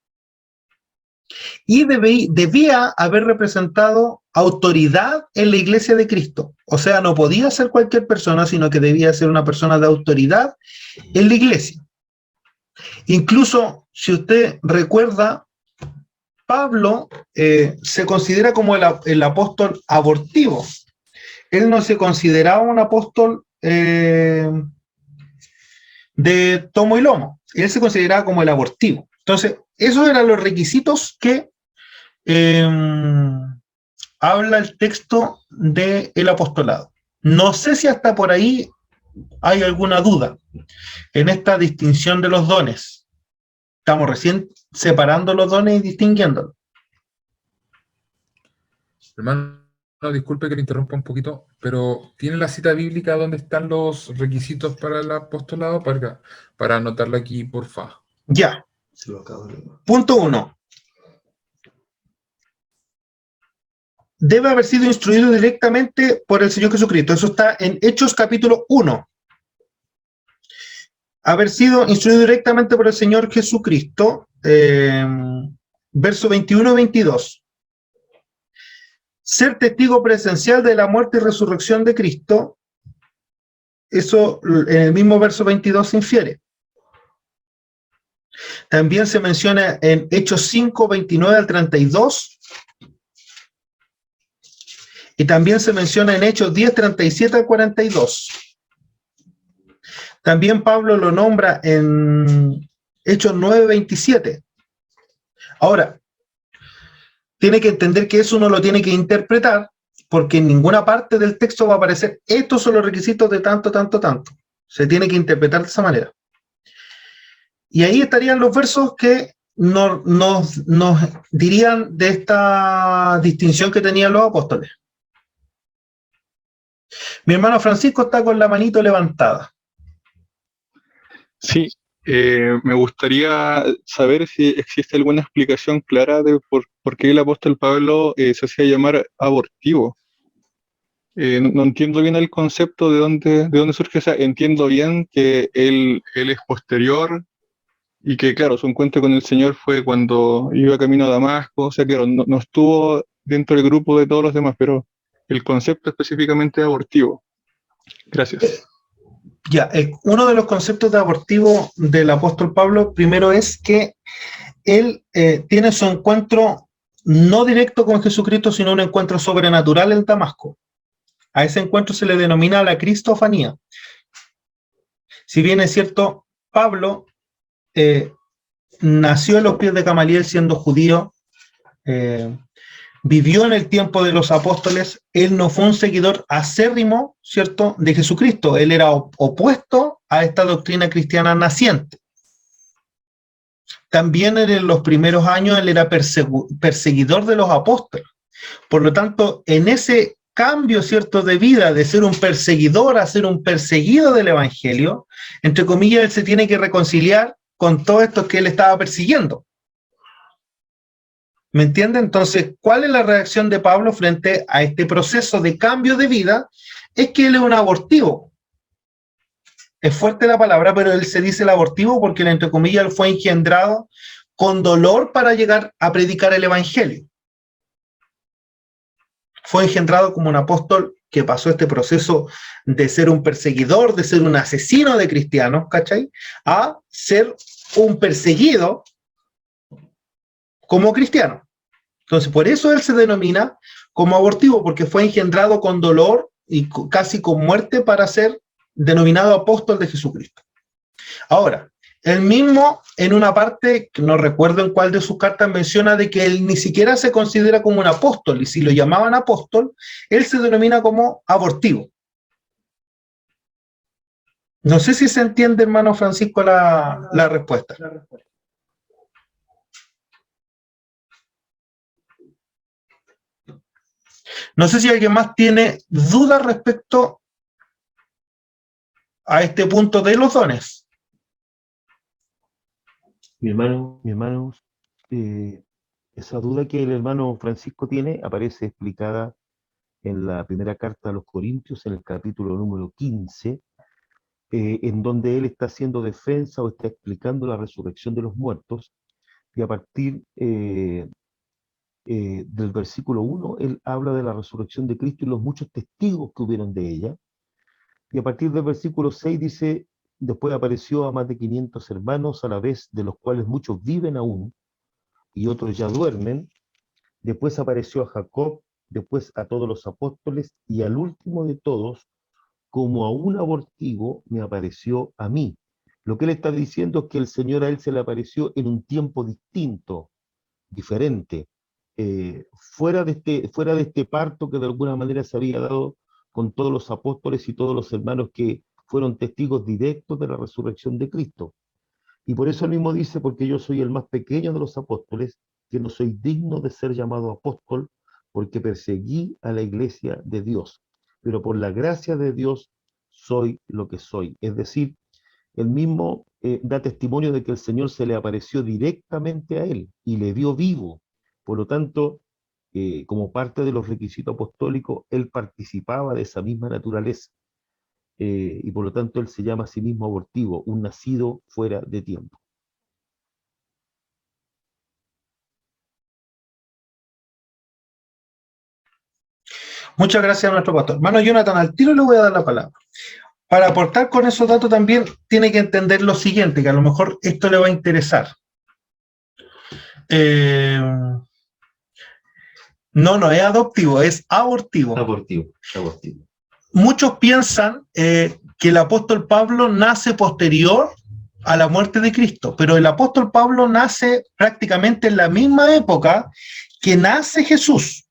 Y debía haber representado autoridad en la iglesia de Cristo. O sea, no podía ser cualquier persona, sino que debía ser una persona de autoridad en la iglesia. Incluso, si usted recuerda, Pablo se considera como el apóstol abortivo. Él no se consideraba un apóstol de tomo y lomo. Él se consideraba como el abortivo. Entonces, esos eran los requisitos que habla el texto del apostolado. No sé si hasta por ahí hay alguna duda en esta distinción de los dones. Estamos recién separando los dones y distinguiéndolos. Hermano, disculpe que le interrumpa un poquito, pero ¿tiene la cita bíblica donde están los requisitos para el apostolado? Para anotarla aquí, porfa. Ya. Se lo acabo de leer. Punto 1. Debe haber sido instruido directamente por el Señor Jesucristo. Eso está en Hechos capítulo 1. Haber sido instruido directamente por el Señor Jesucristo, verso 21-22. Ser testigo presencial de la muerte y resurrección de Cristo, eso en el mismo verso 22 se infiere. También se menciona en Hechos 5, 29 al 32, y también se menciona en Hechos 10, 37 al 42. También Pablo lo nombra en Hechos 9, 27. Ahora, tiene que entender que eso uno lo tiene que interpretar, porque en ninguna parte del texto va a aparecer estos son los requisitos de tanto, tanto, tanto. Se tiene que interpretar de esa manera. Y ahí estarían los versos que nos dirían de esta distinción que tenían los apóstoles. Mi hermano Francisco está con la manito levantada. Sí, me gustaría saber si existe alguna explicación clara de por qué el apóstol Pablo se hacía llamar abortivo. No entiendo bien el concepto de dónde surge esa. Entiendo bien que él es posterior y que, claro, su encuentro con el Señor fue cuando iba camino a Damasco. O sea, claro, no estuvo dentro del grupo de todos los demás, pero el concepto específicamente es abortivo. Gracias. Ya, uno de los conceptos de abortivo del apóstol Pablo, primero es que él tiene su encuentro no directo con Jesucristo, sino un encuentro sobrenatural en Damasco. A ese encuentro se le denomina la cristofanía. Si bien es cierto, Pablo nació en los pies de Gamaliel siendo judío, vivió en el tiempo de los apóstoles, él no fue un seguidor acérrimo, ¿cierto?, de Jesucristo. Él era opuesto a esta doctrina cristiana naciente. También en los primeros años él era perseguidor de los apóstoles. Por lo tanto, en ese cambio, ¿cierto?, de vida, de ser un perseguidor a ser un perseguido del evangelio, entre comillas, él se tiene que reconciliar con todos estos que él estaba persiguiendo. ¿Me entiende? Entonces, ¿cuál es la reacción de Pablo frente a este proceso de cambio de vida? Es que él es un abortivo. Es fuerte la palabra, pero él se dice el abortivo porque, entre comillas, él fue engendrado con dolor para llegar a predicar el evangelio. Fue engendrado como un apóstol que pasó este proceso de ser un perseguidor, de ser un asesino de cristianos, ¿cachai? A ser un perseguido como cristiano. Entonces, por eso él se denomina como abortivo, porque fue engendrado con dolor y casi con muerte para ser denominado apóstol de Jesucristo. Ahora, él mismo, en una parte, no recuerdo en cuál de sus cartas, menciona de que él ni siquiera se considera como un apóstol, y si lo llamaban apóstol, él se denomina como abortivo. No sé si se entiende, hermano Francisco, la respuesta. No sé si alguien más tiene dudas respecto a este punto de los dones. Mi hermano, esa duda que el hermano Francisco tiene aparece explicada en la primera carta a los Corintios, en el capítulo número 15, en donde él está haciendo defensa o está explicando la resurrección de los muertos, y a partir del versículo 1, él habla de la resurrección de Cristo y los muchos testigos que hubieron de ella, y a partir del versículo 6 dice: después apareció a más de 500 hermanos a la vez, de los cuales muchos viven aún, y otros ya duermen. Después apareció a Jacob, después a todos los apóstoles, y al último de todos, como a un abortivo, me apareció a mí. Lo que él está diciendo es que el Señor a él se le apareció en un tiempo distinto, diferente, fuera de este parto que de alguna manera se había dado con todos los apóstoles y todos los hermanos que fueron testigos directos de la resurrección de Cristo. Y por eso él mismo dice: porque yo soy el más pequeño de los apóstoles, que no soy digno de ser llamado apóstol, porque perseguí a la iglesia de Dios, pero por la gracia de Dios soy lo que soy. Es decir, él mismo da testimonio de que el Señor se le apareció directamente a él y le vio vivo. Por lo tanto, como parte de los requisitos apostólicos, él participaba de esa misma naturaleza. Y por lo tanto él se llama a sí mismo abortivo, un nacido fuera de tiempo. Muchas gracias a nuestro pastor. Hermano Jonathan, al tiro le voy a dar la palabra. Para aportar con esos datos también tiene que entender lo siguiente, que a lo mejor esto le va a interesar. No es adoptivo, es abortivo. Abortivo. Muchos piensan que el apóstol Pablo nace posterior a la muerte de Cristo, pero el apóstol Pablo nace prácticamente en la misma época que nace Jesús.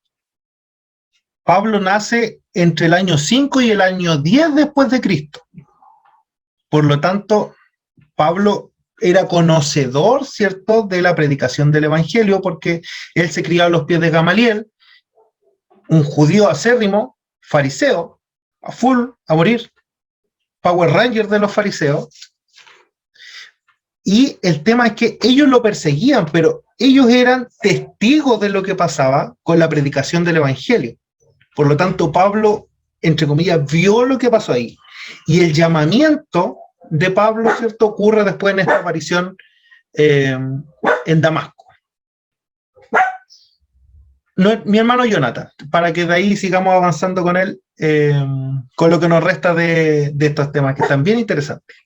Pablo nace entre el año 5 y el año 10 después de Cristo. Por lo tanto, Pablo era conocedor, ¿cierto?, de la predicación del evangelio, porque él se criaba a los pies de Gamaliel, un judío acérrimo, fariseo, a full, a morir, Power Ranger de los fariseos. Y el tema es que ellos lo perseguían, pero ellos eran testigos de lo que pasaba con la predicación del evangelio. Por lo tanto, Pablo, entre comillas, vio lo que pasó ahí. Y el llamamiento de Pablo, ¿cierto?, ocurre después en esta aparición en Damasco. No, mi hermano Jonathan, para que de ahí sigamos avanzando con él, con lo que nos resta de estos temas que están bien interesantes.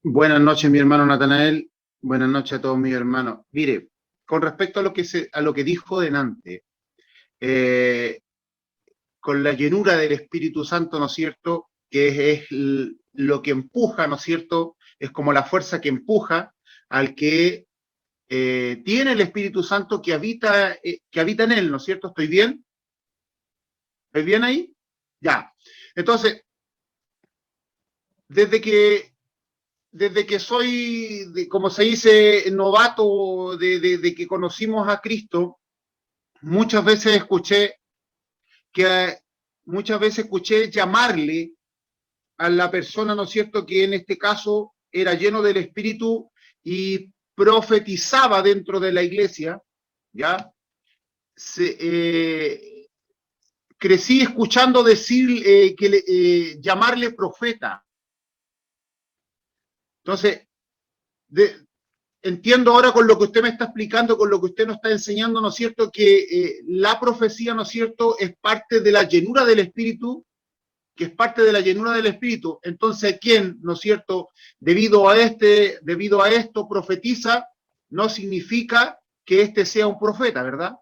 Buenas noches, mi hermano Natanael. Buenas noches a todos mis hermanos. Mire, con respecto a lo que dijo delante, con la llenura del Espíritu Santo, ¿no es cierto?, que es lo que empuja, ¿no es cierto?, es como la fuerza que empuja al que tiene el Espíritu Santo que habita en él, ¿no es cierto? ¿Estoy bien? ¿Estoy bien ahí? Ya. Entonces, desde que soy, como se dice, novato, de que conocimos a Cristo, muchas veces escuché llamarle a la persona, ¿no es cierto?, que en este caso era lleno del Espíritu y profetizaba dentro de la iglesia, ¿ya? Crecí escuchando decir, llamarle profeta. Entonces, entiendo ahora con lo que usted me está explicando, con lo que usted nos está enseñando, ¿no es cierto?, que la profecía, ¿no es cierto?, es parte de la llenura del Espíritu, que es parte de la llenura del Espíritu. Entonces, ¿quién, no es cierto?, debido a esto profetiza, no significa que éste sea un profeta, ¿verdad?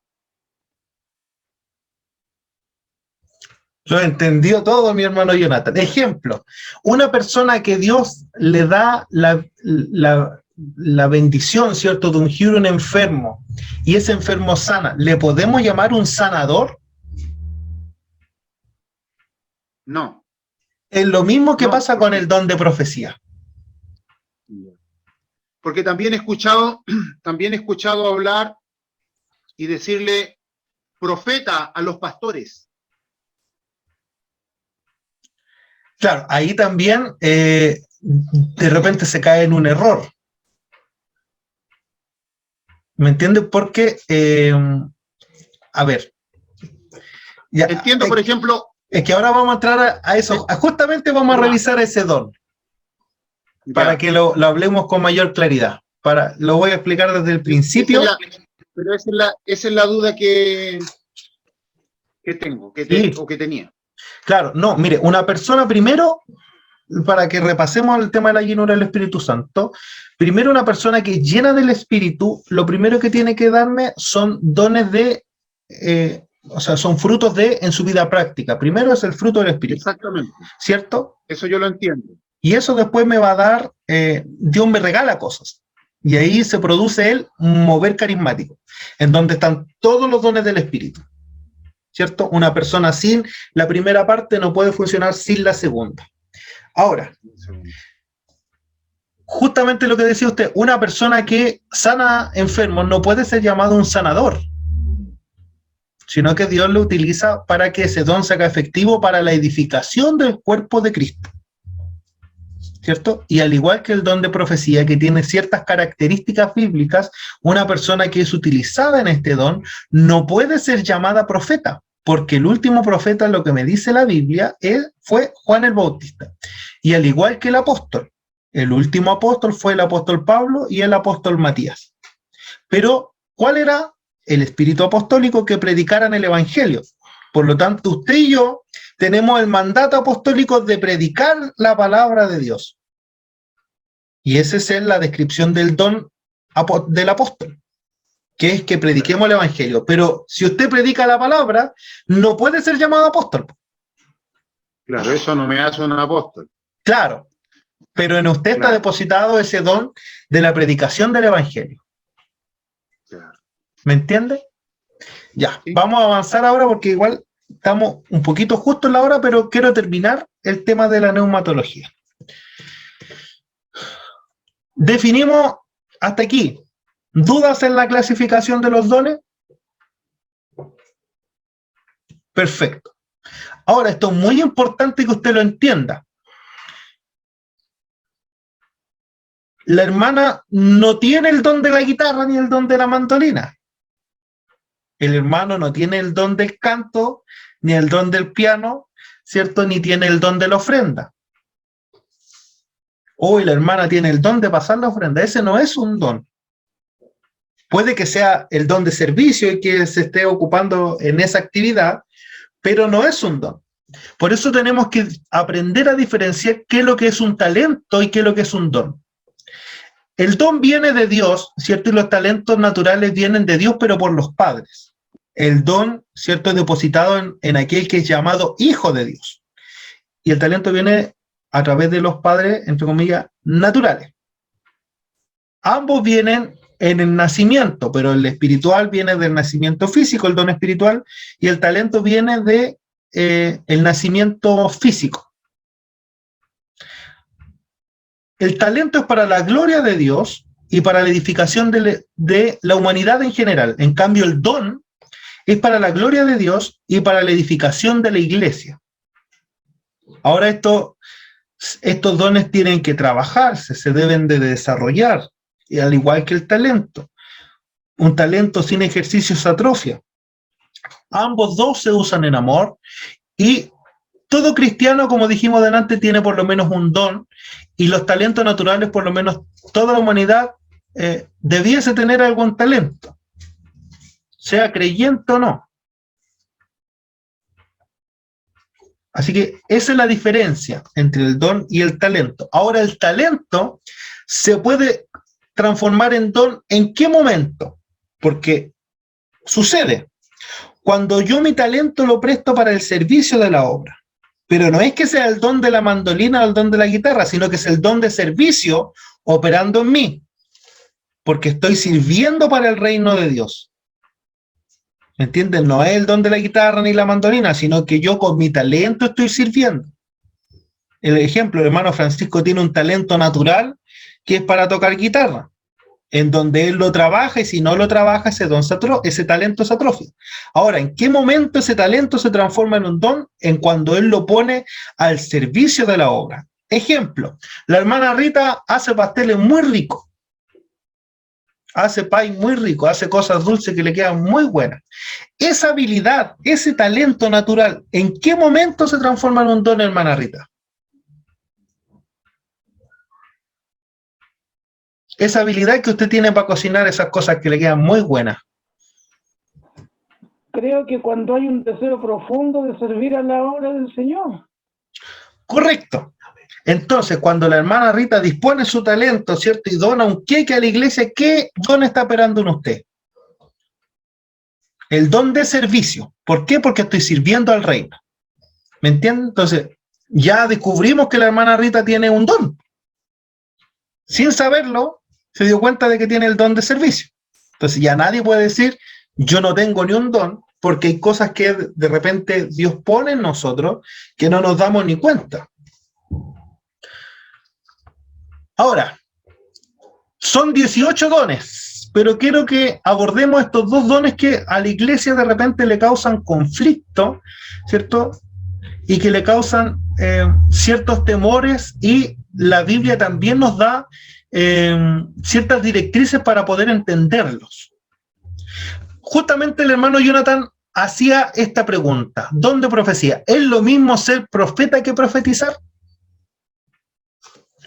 Lo entendió todo, mi hermano Jonathan. Ejemplo, una persona que Dios le da la bendición, ¿cierto?, de ungir a un enfermo, y ese enfermo sana, ¿le podemos llamar un sanador? No. Es lo mismo que No, pasa con el don de profecía. Porque también he escuchado hablar y decirle profeta a los pastores. Claro, ahí también de repente se cae en un error. ¿Me entiendes? Porque, a ver. Ya, Entiendo, por ejemplo. Es que ahora vamos a entrar a eso. Justamente vamos a revisar ese don. Para que lo hablemos con mayor claridad. Lo voy a explicar desde el principio. Pero esa es la duda que tengo, o que tenía. Claro, no, mire, una persona primero, para que repasemos el tema de la llenura del Espíritu Santo, primero una persona que llena del Espíritu, lo primero que tiene que darme son dones de, son frutos en su vida práctica. Primero es el fruto del Espíritu. Exactamente. ¿Cierto? Eso yo lo entiendo. Y eso después me va a dar, Dios me regala cosas. Y ahí se produce el mover carismático, en donde están todos los dones del Espíritu. ¿Cierto? Una persona sin la primera parte no puede funcionar sin la segunda. Ahora, justamente lo que decía usted, una persona que sana enfermos no puede ser llamado un sanador, sino que Dios lo utiliza para que ese don se haga efectivo para la edificación del cuerpo de Cristo. ¿Cierto? Y al igual que el don de profecía, que tiene ciertas características bíblicas, una persona que es utilizada en este don no puede ser llamada profeta, porque el último profeta, lo que me dice la Biblia, fue Juan el Bautista. Y al igual que el apóstol, el último apóstol fue el apóstol Pablo y el apóstol Matías. Pero, ¿cuál era el espíritu apostólico? Que predicaran el evangelio. Por lo tanto, usted y yo tenemos el mandato apostólico de predicar la palabra de Dios. Y esa es la descripción del don del apóstol, que es que prediquemos el evangelio. Pero si usted predica la palabra, no puede ser llamado apóstol. Claro, eso no me hace un apóstol. Claro, pero en usted está depositado ese don de la predicación del evangelio. Claro. ¿Me entiende? Ya, vamos a avanzar ahora porque igual estamos un poquito justo en la hora, pero quiero terminar el tema de la neumatología. Definimos hasta aquí. ¿Dudas en la clasificación de los dones? Perfecto. Ahora, esto es muy importante que usted lo entienda. La hermana no tiene el don de la guitarra ni el don de la mandolina. El hermano no tiene el don del canto, ni el don del piano, ¿cierto? Ni tiene el don de la ofrenda. Y la hermana tiene el don de pasar la ofrenda. Ese no es un don. Puede que sea el don de servicio y que se esté ocupando en esa actividad, pero no es un don. Por eso tenemos que aprender a diferenciar qué es lo que es un talento y qué es lo que es un don. El don viene de Dios, ¿cierto? Y los talentos naturales vienen de Dios, pero por los padres. El don, ¿cierto?, es depositado en aquel que es llamado hijo de Dios. Y el talento viene a través de los padres, entre comillas, naturales. Ambos vienen en el nacimiento, pero el espiritual viene del nacimiento físico, el don espiritual, y el talento viene de el nacimiento físico. El talento es para la gloria de Dios y para la edificación de la humanidad en general. En cambio, el don es para la gloria de Dios y para la edificación de la iglesia. Ahora estos dones tienen que trabajarse, se deben de desarrollar, y al igual que el talento. Un talento sin ejercicio se atrofia. Ambos dos se usan en amor y todo cristiano, como dijimos delante, tiene por lo menos un don, y los talentos naturales, por lo menos toda la humanidad debiese tener algún talento, sea creyente o no. Así que esa es la diferencia entre el don y el talento. Ahora, el talento se puede transformar en don, ¿en qué momento? Porque sucede cuando yo mi talento lo presto para el servicio de la obra. Pero no es que sea el don de la mandolina o el don de la guitarra, sino que es el don de servicio operando en mí, porque estoy sirviendo para el reino de Dios. ¿Me entienden? No es el don de la guitarra ni la mandolina, sino que yo con mi talento estoy sirviendo. El ejemplo, el hermano Francisco tiene un talento natural que es para tocar guitarra, en donde él lo trabaja, y si no lo trabaja, ese talento se atrofia. Ahora, ¿en qué momento ese talento se transforma en un don? En cuando él lo pone al servicio de la obra. Ejemplo, la hermana Rita hace pasteles muy ricos, hace pay muy rico, hace cosas dulces que le quedan muy buenas. Esa habilidad, ese talento natural, ¿en qué momento se transforma en un don, hermana Rita? Esa habilidad que usted tiene para cocinar esas cosas que le quedan muy buenas. Creo que cuando hay un deseo profundo de servir a la obra del Señor. Correcto. Entonces, cuando la hermana Rita dispone su talento, ¿cierto? Y dona un queque a la iglesia, ¿qué don está operando en usted? El don de servicio. ¿Por qué? Porque estoy sirviendo al reino. ¿Me entienden? Entonces, ya descubrimos que la hermana Rita tiene un don. Sin saberlo, se dio cuenta de que tiene el don de servicio. Entonces ya nadie puede decir, yo no tengo ni un don, porque hay cosas que de repente Dios pone en nosotros que no nos damos ni cuenta. Ahora, son 18 dones, pero quiero que abordemos estos dos dones que a la iglesia de repente le causan conflicto, ¿cierto? Y que le causan ciertos temores, y la Biblia también nos da ciertas directrices para poder entenderlos. Justamente el hermano Jonathan hacía esta pregunta: ¿don de profecía? ¿Es lo mismo ser profeta que profetizar?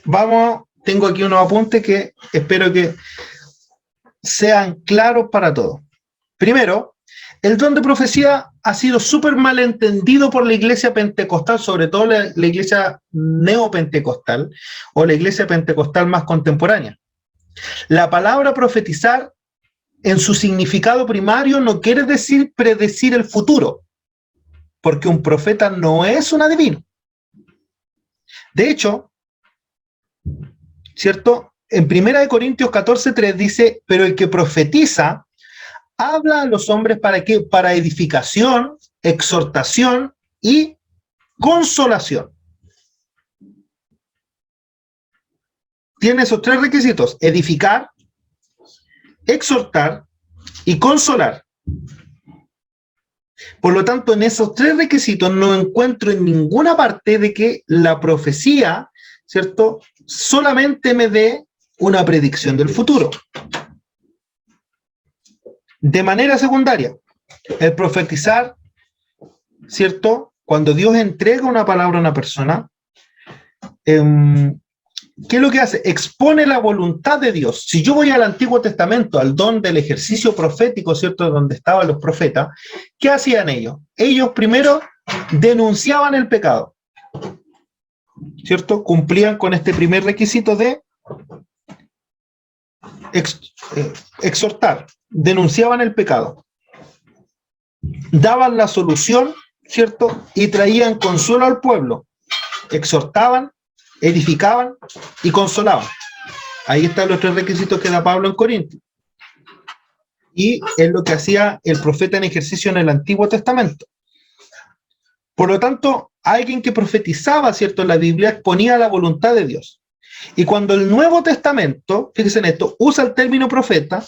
Vamos, tengo aquí unos apuntes que espero que sean claros para todos. Primero, el don de profecía ha sido súper mal entendido por la iglesia pentecostal, sobre todo la iglesia neopentecostal o la iglesia pentecostal más contemporánea. La palabra profetizar, en su significado primario, no quiere decir predecir el futuro, porque un profeta no es un adivino. De hecho, ¿cierto? En 1 Corintios 14:3 dice, pero el que profetiza habla a los hombres ¿para qué? Para edificación, exhortación y consolación. Tiene esos tres requisitos: edificar, exhortar y consolar. Por lo tanto, en esos tres requisitos no encuentro en ninguna parte de que la profecía, ¿cierto?, solamente me dé una predicción del futuro. De manera secundaria, el profetizar, ¿cierto? Cuando Dios entrega una palabra a una persona, ¿qué es lo que hace? Expone la voluntad de Dios. Si yo voy al Antiguo Testamento, al don del ejercicio profético, ¿cierto?, donde estaban los profetas, ¿qué hacían ellos? Ellos primero denunciaban el pecado, ¿cierto? Cumplían con este primer requisito de exhortar, denunciaban el pecado, daban la solución, ¿cierto? Y traían consuelo al pueblo, exhortaban, edificaban y consolaban. Ahí están los tres requisitos que da Pablo en Corintios. Y es lo que hacía el profeta en ejercicio en el Antiguo Testamento. Por lo tanto, alguien que profetizaba, ¿cierto?, en la Biblia, exponía la voluntad de Dios. Y cuando el Nuevo Testamento, fíjense en esto, usa el término profeta,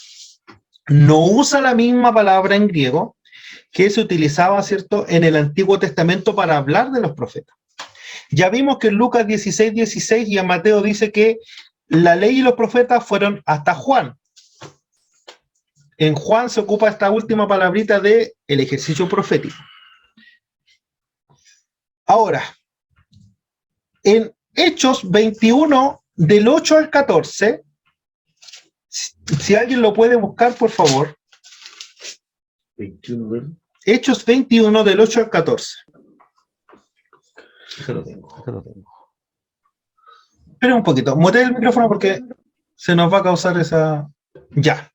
no usa la misma palabra en griego que se utilizaba, ¿cierto?, en el Antiguo Testamento para hablar de los profetas. Ya vimos que en Lucas 16:16 y en Mateo dice que la ley y los profetas fueron hasta Juan. En Juan se ocupa esta última palabrita de el ejercicio profético. Ahora, en Hechos 21, del 8 al 14, si alguien lo puede buscar, por favor. 21 del... Hechos 21, del 8 al 14. Acá lo tengo. Espera un poquito, mutea el micrófono porque se nos va a causar esa... Ya.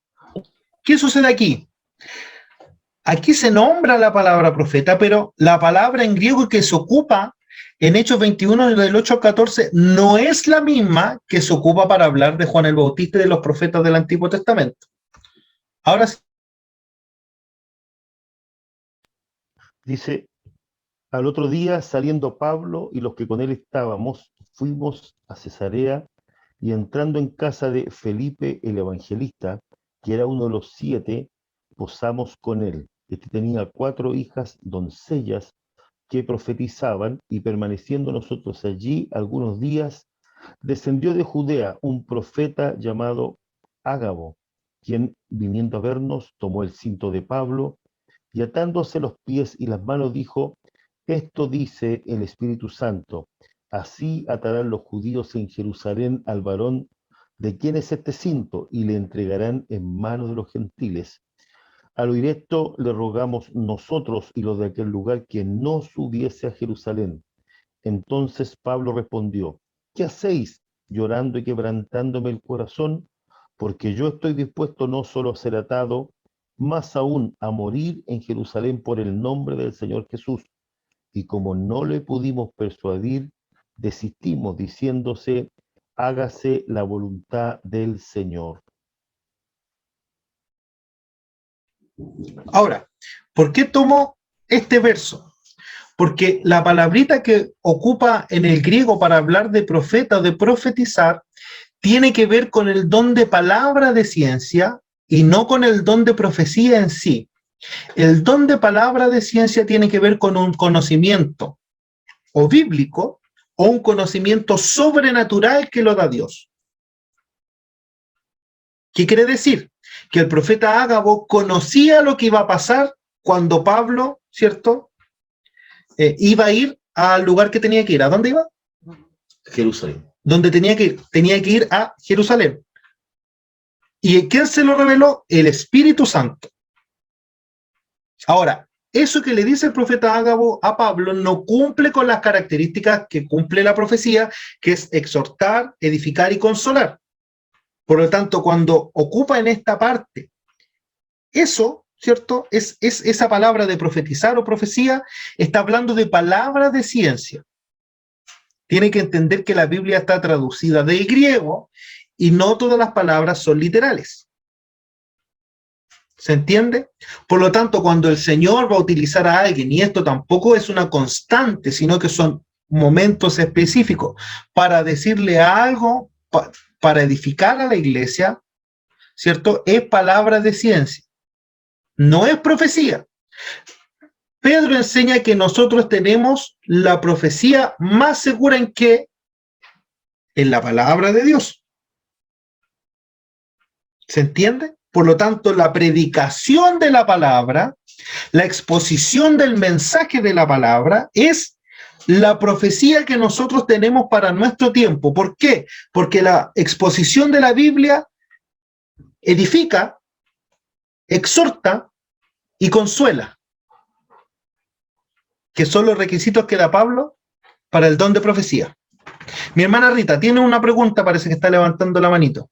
¿Qué sucede aquí? Aquí se nombra la palabra profeta, pero la palabra en griego que se ocupa en Hechos 21, del 8 al 14, no es la misma que se ocupa para hablar de Juan el Bautista y de los profetas del Antiguo Testamento. Ahora sí. Dice, al otro día, saliendo Pablo y los que con él estábamos, fuimos a Cesarea, y entrando en casa de Felipe el evangelista, que era uno de los 7, posamos con él. Este tenía 4 hijas doncellas que profetizaban, y permaneciendo nosotros allí algunos días, descendió de Judea un profeta llamado Ágabo, quien, viniendo a vernos, tomó el cinto de Pablo, y atándose los pies y las manos, dijo, esto dice el Espíritu Santo, así atarán los judíos en Jerusalén al varón de quien es este cinto, y le entregarán en manos de los gentiles. Al oír esto, le rogamos nosotros y los de aquel lugar que no subiese a Jerusalén. Entonces Pablo respondió, ¿qué hacéis llorando y quebrantándome el corazón? Porque yo estoy dispuesto no solo a ser atado, más aún a morir en Jerusalén por el nombre del Señor Jesús. Y como no le pudimos persuadir, desistimos diciéndose, hágase la voluntad del Señor. Ahora, ¿por qué tomo este verso? Porque la palabrita que ocupa en el griego para hablar de profeta o de profetizar tiene que ver con el don de palabra de ciencia y no con el don de profecía en sí. El don de palabra de ciencia tiene que ver con un conocimiento o bíblico o un conocimiento sobrenatural que lo da Dios. ¿Qué quiere decir? Que el profeta Ágabo conocía lo que iba a pasar cuando Pablo, ¿cierto? Iba a ir al lugar que tenía que ir. ¿A dónde iba? Jerusalén. Donde tenía que ir a Jerusalén. ¿Y quién se lo reveló? El Espíritu Santo. Ahora, eso que le dice el profeta Ágabo a Pablo no cumple con las características que cumple la profecía, que es exhortar, edificar y consolar. Por lo tanto, cuando ocupa en esta parte eso, ¿cierto? Es esa palabra de profetizar o profecía, está hablando de palabras de ciencia. Tiene que entender que la Biblia está traducida del griego y no todas las palabras son literales. ¿Se entiende? Por lo tanto, cuando el Señor va a utilizar a alguien, y esto tampoco es una constante, sino que son momentos específicos para decirle algo, para edificar a la iglesia, ¿cierto? Es palabra de ciencia, no es profecía. Pedro enseña que nosotros tenemos la profecía más segura en qué, en la palabra de Dios. ¿Se entiende? Por lo tanto, la predicación de la palabra, la exposición del mensaje de la palabra es la profecía que nosotros tenemos para nuestro tiempo. ¿Por qué? Porque la exposición de la Biblia edifica, exhorta y consuela, que son los requisitos que da Pablo para el don de profecía. Mi hermana Rita tiene una pregunta, parece que está levantando la manito.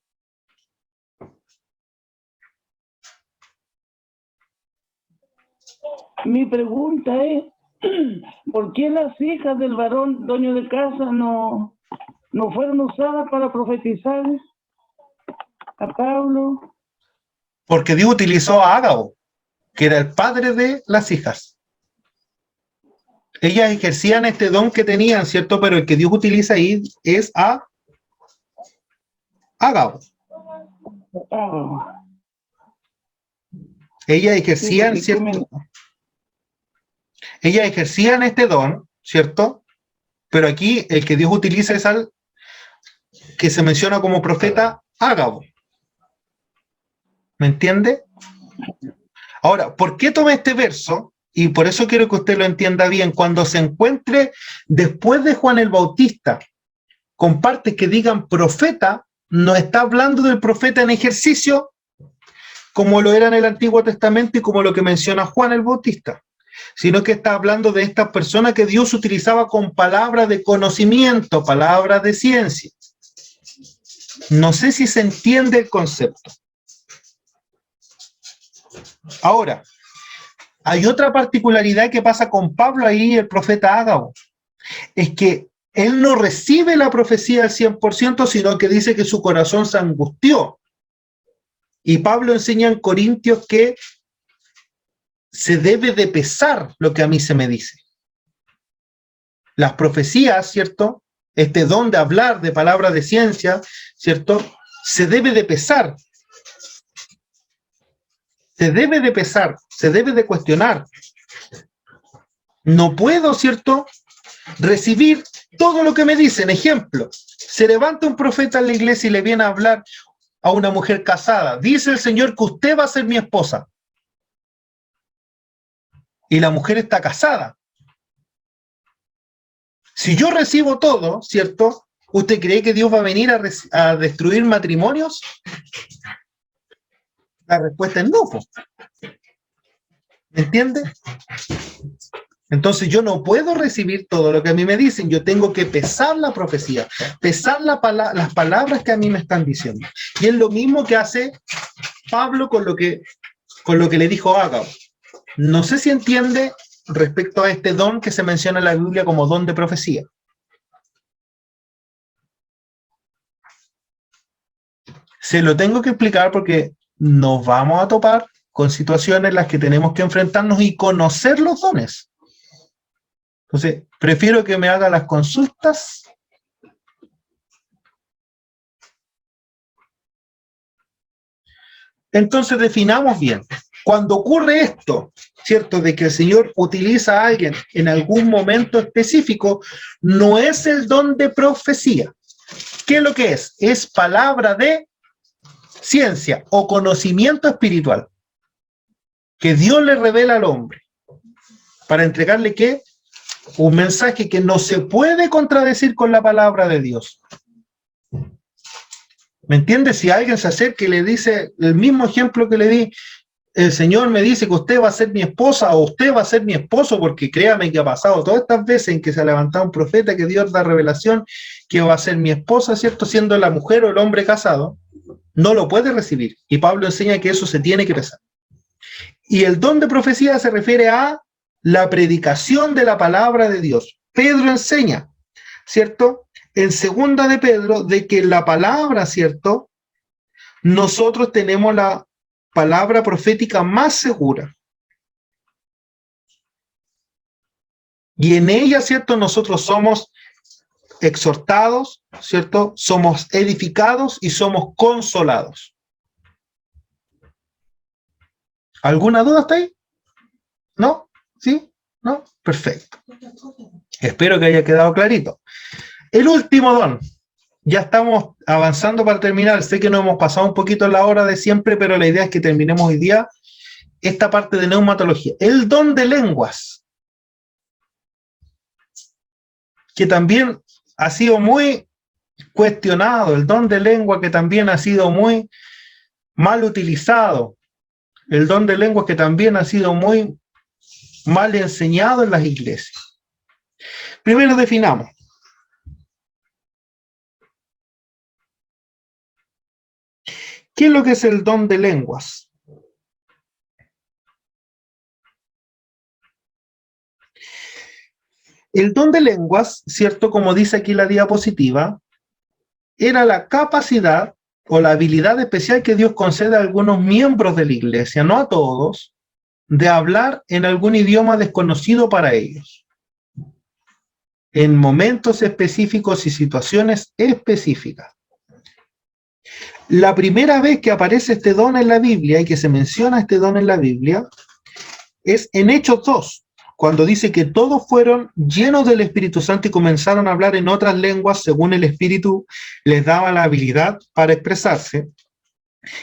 Mi pregunta es, ¿por qué las hijas del varón dueño de casa no fueron usadas para profetizar a Pablo? Porque Dios utilizó a Ágabo, que era el padre de las hijas. Ellas ejercían este don que tenían, ¿cierto? Pero el que Dios utiliza ahí es a Ágabo. Ellas ejercían, ¿cierto? Ellas ejercían este don, ¿cierto? Pero aquí el que Dios utiliza es al que se menciona como profeta Ágabo. ¿Me entiende? Ahora, ¿por qué tomé este verso? Y por eso quiero que usted lo entienda bien. Cuando se encuentre después de Juan el Bautista con partes que digan profeta, no está hablando del profeta en ejercicio, como lo era en el Antiguo Testamento y como lo que menciona Juan el Bautista, sino que está hablando de estas personas que Dios utilizaba con palabras de conocimiento, palabras de ciencia. No sé si se entiende el concepto. Ahora, hay otra particularidad que pasa con Pablo ahí, el profeta Ágabo, es que él no recibe la profecía al 100%, sino que dice que su corazón se angustió. Y Pablo enseña en Corintios que se debe de pesar lo que a mí se me dice. Las profecías, ¿cierto? Este don de hablar, de palabras de ciencia, ¿cierto? Se debe de pesar. Se debe de pesar, se debe de cuestionar. No puedo, ¿cierto?, recibir todo lo que me dicen. Ejemplo, se levanta un profeta en la iglesia y le viene a hablar a una mujer casada. Dice el Señor que usted va a ser mi esposa. Y la mujer está casada. Si yo recibo todo, ¿cierto?, ¿usted cree que Dios va a venir a destruir matrimonios? La respuesta es no. ¿Me entiende? Entonces yo no puedo recibir todo lo que a mí me dicen. Yo tengo que pesar la profecía, pesar las palabras que a mí me están diciendo. Y es lo mismo que hace Pablo con lo que le dijo a Ágabo. No sé si entiende respecto a este don que se menciona en la Biblia como don de profecía. Se lo tengo que explicar porque nos vamos a topar con situaciones en las que tenemos que enfrentarnos y conocer los dones. Entonces, prefiero que me haga las consultas. Entonces, definamos bien. Cuando ocurre esto, ¿cierto?, de que el Señor utiliza a alguien en algún momento específico, no es el don de profecía. ¿Qué es lo que es? Es palabra de ciencia o conocimiento espiritual que Dios le revela al hombre para entregarle ¿qué? Un mensaje que no se puede contradecir con la palabra de Dios. ¿Me entiende? Si alguien se acerca y le dice el mismo ejemplo que le di, el Señor me dice que usted va a ser mi esposa o usted va a ser mi esposo, porque créame que ha pasado todas estas veces en que se ha levantado un profeta que Dios da revelación que va a ser mi esposa, ¿cierto?, siendo la mujer o el hombre casado, no lo puede recibir. Y Pablo enseña que eso se tiene que pesar. Y el don de profecía se refiere a la predicación de la palabra de Dios. Pedro enseña, ¿cierto?, en segunda de Pedro, de que la palabra, ¿cierto?, nosotros tenemos la palabra profética más segura. Y en ella, ¿cierto?, nosotros somos exhortados, ¿cierto?, somos edificados y somos consolados. ¿Alguna duda hasta ahí? ¿No? ¿Sí? ¿No? Perfecto. Espero que haya quedado clarito. El último don. Ya estamos avanzando para terminar. Sé que nos hemos pasado un poquito la hora de siempre, pero la idea es que terminemos hoy día esta parte de neumatología. El don de lenguas, que también ha sido muy cuestionado. El don de lengua que también ha sido muy mal utilizado. El don de lenguas que también ha sido muy mal enseñado en las iglesias. Primero definamos. ¿Qué es lo que es el don de lenguas? El don de lenguas, ¿cierto?, como dice aquí la diapositiva, era la capacidad o la habilidad especial que Dios concede a algunos miembros de la iglesia, no a todos, de hablar en algún idioma desconocido para ellos, en momentos específicos y situaciones específicas. La primera vez que aparece este don en la Biblia y que se menciona este don en la Biblia es en Hechos 2, cuando dice que todos fueron llenos del Espíritu Santo y comenzaron a hablar en otras lenguas según el Espíritu les daba la habilidad para expresarse.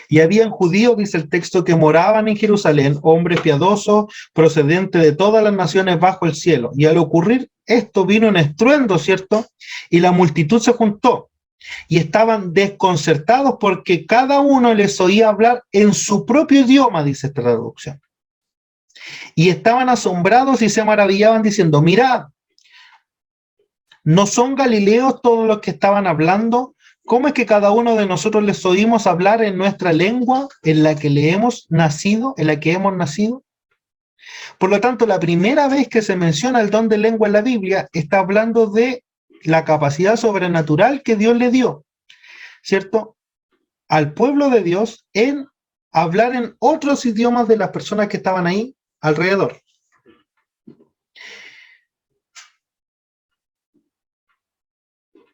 Y habían judíos, dice el texto, que moraban en Jerusalén, hombres piadosos, procedentes de todas las naciones bajo el cielo. Y al ocurrir esto vino un estruendo, ¿cierto? Y la multitud se juntó. Y estaban desconcertados porque cada uno les oía hablar en su propio idioma, dice esta traducción. Y estaban asombrados y se maravillaban diciendo, mirad, ¿no son galileos todos los que estaban hablando? ¿Cómo es que cada uno de nosotros les oímos hablar en nuestra lengua en la que le hemos nacido, en la que hemos nacido? Por lo tanto, la primera vez que se menciona el don de lengua en la Biblia está hablando de la capacidad sobrenatural que Dios le dio, ¿cierto?, al pueblo de Dios en hablar en otros idiomas de las personas que estaban ahí alrededor.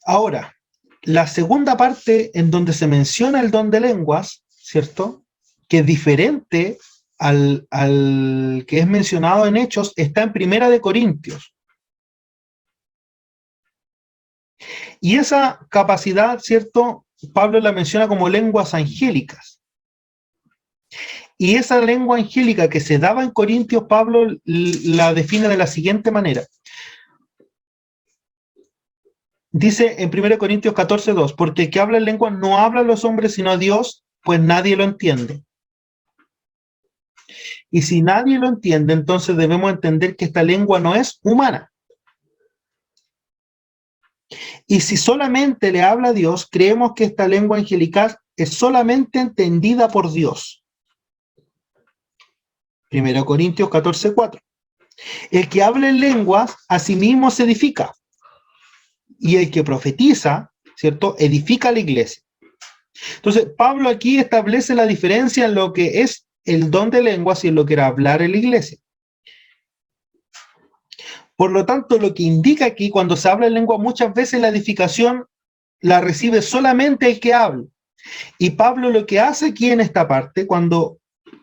Ahora, la segunda parte en donde se menciona el don de lenguas, ¿cierto?, que es diferente al que es mencionado en Hechos, está en Primera de Corintios. Y esa capacidad, ¿cierto?, Pablo la menciona como lenguas angélicas. Y esa lengua angélica que se daba en Corintios, Pablo la define de la siguiente manera. Dice en 1 Corintios 14:2, porque el que habla en lengua no habla a los hombres sino a Dios, pues nadie lo entiende. Y si nadie lo entiende, entonces debemos entender que esta lengua no es humana. Y si solamente le habla a Dios, creemos que esta lengua angelical es solamente entendida por Dios. 1 Corintios 14:4. El que habla en lenguas, a sí mismo se edifica. Y el que profetiza, ¿cierto?, edifica a la iglesia. Entonces, Pablo aquí establece la diferencia en lo que es el don de lenguas y en lo que era hablar en la iglesia. Por lo tanto, lo que indica aquí, cuando se habla en lengua, muchas veces la edificación la recibe solamente el que habla. Y Pablo lo que hace aquí en esta parte, cuando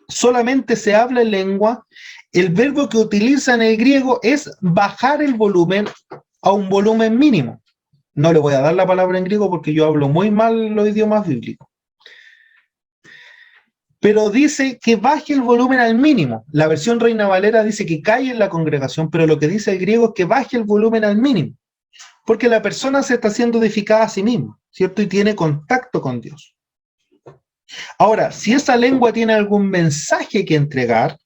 solamente se habla en lengua, el verbo que utiliza en el griego es bajar el volumen a un volumen mínimo. No le voy a dar la palabra en griego porque yo hablo muy mal los idiomas bíblicos. Pero dice que baje el volumen al mínimo. La versión Reina Valera dice que calle en la congregación, pero lo que dice el griego es que baje el volumen al mínimo. Porque la persona se está siendo edificada a sí misma, ¿cierto? Y tiene contacto con Dios. Ahora, si esa lengua tiene algún mensaje que entregar,